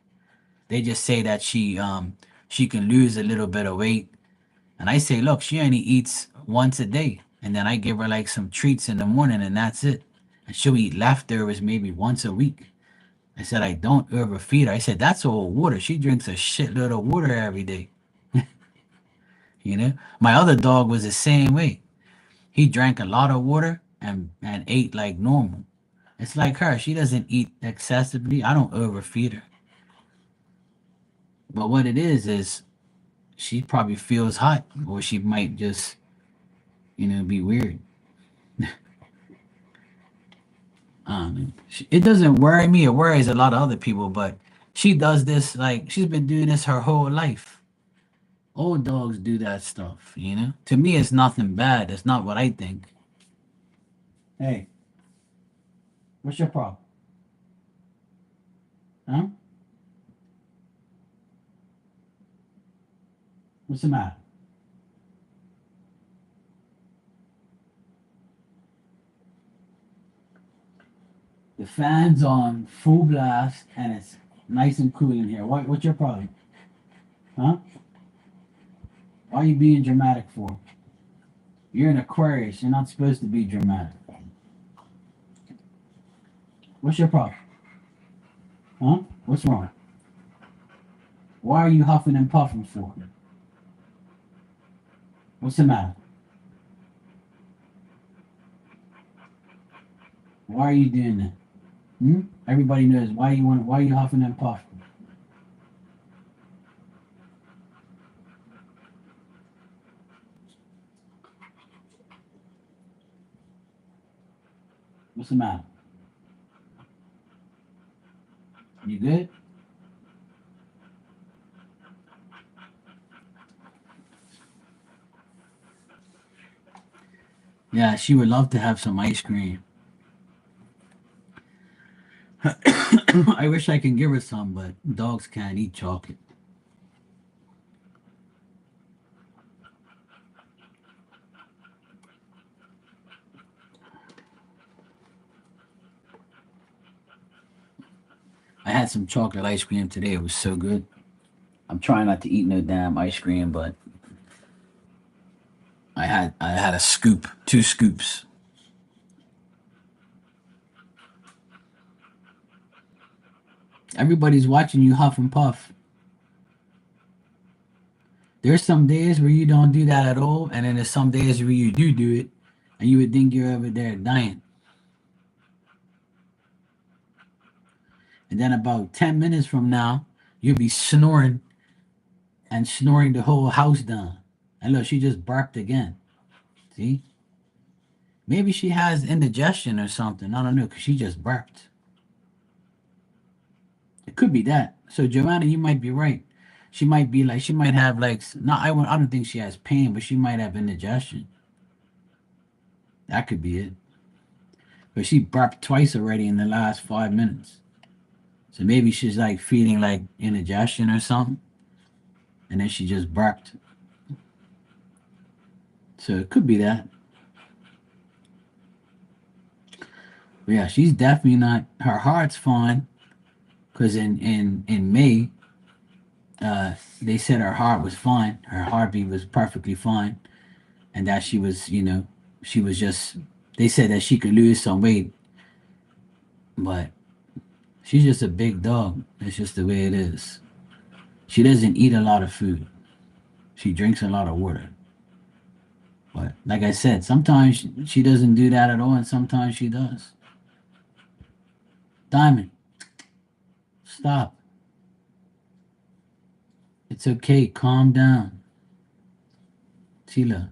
They just say that she can lose a little bit of weight. And I say, look, she only eats once a day. And then I give her like some treats in the morning and that's it. And she'll eat leftovers maybe once a week. I said, I don't overfeed her. I said, that's all water. She drinks a shitload of water every day. You know, my other dog was the same way. He drank a lot of water and ate like normal. It's like her. She doesn't eat excessively. I don't overfeed her. But what it is she probably feels hot, or she might just, be weird. It doesn't worry me. It worries a lot of other people, but she does this like she's been doing this her whole life. Old dogs do that stuff. To me, it's nothing bad. It's not what I think. Hey, what's your problem? Huh? What's the matter? The fan's on full blast and it's nice and cool in here. What's your problem? Huh? Why are you being dramatic for? You're an Aquarius. You're not supposed to be dramatic. What's your problem? Huh? What's wrong? Why are you huffing and puffing for? What's the matter? Why are you doing that? Everybody knows why you huffing and puffing. What's the matter? You good? Yeah, she would love to have some ice cream. I wish I could give her some, but dogs can't eat chocolate. I had some chocolate ice cream today. It was so good. I'm trying not to eat no damn ice cream, but I had a scoop, 2 scoops. Everybody's watching you huff and puff. There's some days where you don't do that at all, and then there's some days where you do it, and you would think you're over there dying. And then about 10 minutes from now, you'll be snoring and snoring the whole house down. And look, she just barked again. See? Maybe she has indigestion or something. I don't know, because she just barked. It could be that. So, Joanna, you might be right. She might be like, she might have like, no, I don't think she has pain, but she might have indigestion. That could be it. But she barked twice already in the last 5 minutes. So maybe she's like feeling like indigestion or something, and then she just barked. So it could be that. But yeah, she's definitely not. Her heart's fine, because in May, they said her heart was fine. Her heartbeat was perfectly fine, and that she was just. They said that she could lose some weight, but she's just a big dog. That's just the way it is. She doesn't eat a lot of food. She drinks a lot of water. But like I said, sometimes she doesn't do that at all, and sometimes she does. Diamond, stop. It's okay. Calm down. Sheila.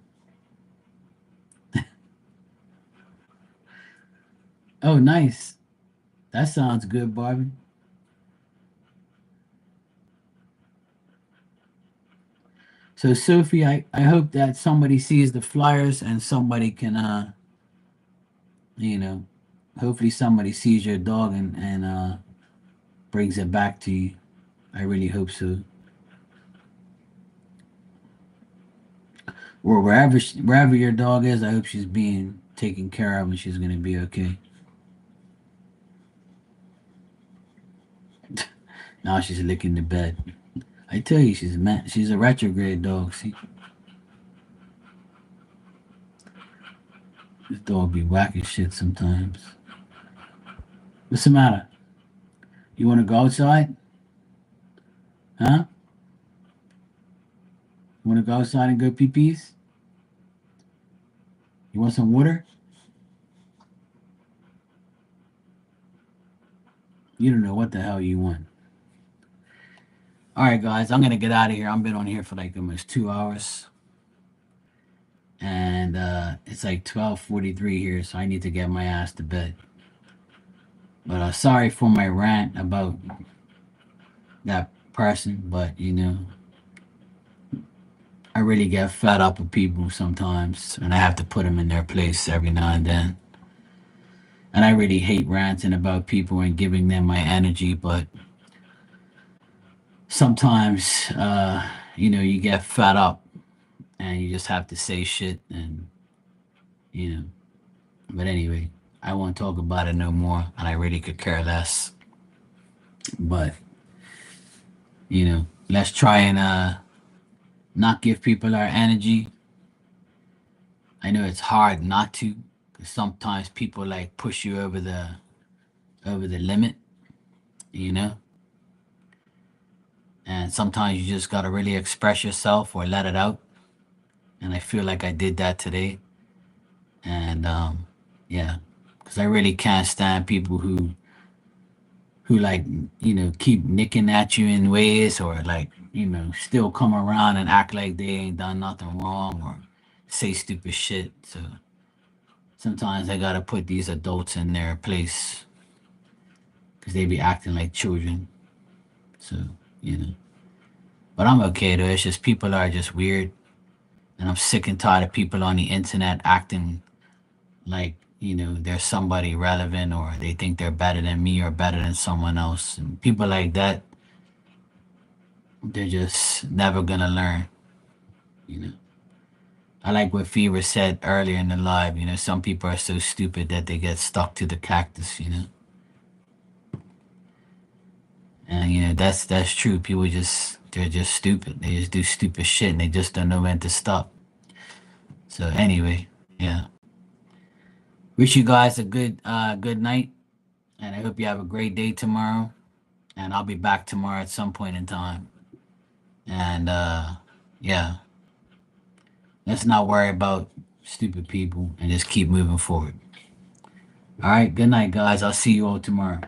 Oh, nice. That sounds good, Barbie. So, Sophie, I hope that somebody sees the flyers and somebody can, you know, hopefully somebody sees your dog and brings it back to you. I really hope so. Or wherever your dog is, I hope she's being taken care of and she's gonna be okay. Now she's licking the bed. I tell you, she's a retrograde dog. See, this dog be whacking shit sometimes. What's the matter? You want to go outside? Huh? You want to go outside and go pee pees? You want some water? You don't know what the hell you want. All right, guys, I'm gonna get out of here. I've been on here for like almost 2 hours, and it's like 12:43 here, so I need to get my ass to bed. But sorry for my rant about that person, but I really get fed up with people sometimes, and I have to put them in their place every now and then. And I really hate ranting about people and giving them my energy, but sometimes, you get fed up and you just have to say shit, and you know. But anyway, I won't talk about it no more, and I really could care less. But let's try and not give people our energy. I know it's hard not to, because sometimes people like push you over the limit, you know. And sometimes you just gotta really express yourself or let it out. And I feel like I did that today. And yeah, because I really can't stand people who like keep nicking at you in ways, or like still come around and act like they ain't done nothing wrong, or say stupid shit. So sometimes I gotta put these adults in their place because they be acting like children. So you know, but I'm okay though. It's just people are just weird, and I'm sick and tired of people on the internet acting like they're somebody relevant, or they think they're better than me or better than someone else. And people like that, they're just never gonna learn. You know, I like what Fever said earlier in the live. Some people are so stupid that they get stuck to the cactus. And that's true. People they're just stupid. They just do stupid shit, and they just don't know when to stop. So anyway, yeah. Wish you guys a good night, and I hope you have a great day tomorrow. And I'll be back tomorrow at some point in time. And yeah, let's not worry about stupid people and just keep moving forward. All right, good night, guys. I'll see you all tomorrow.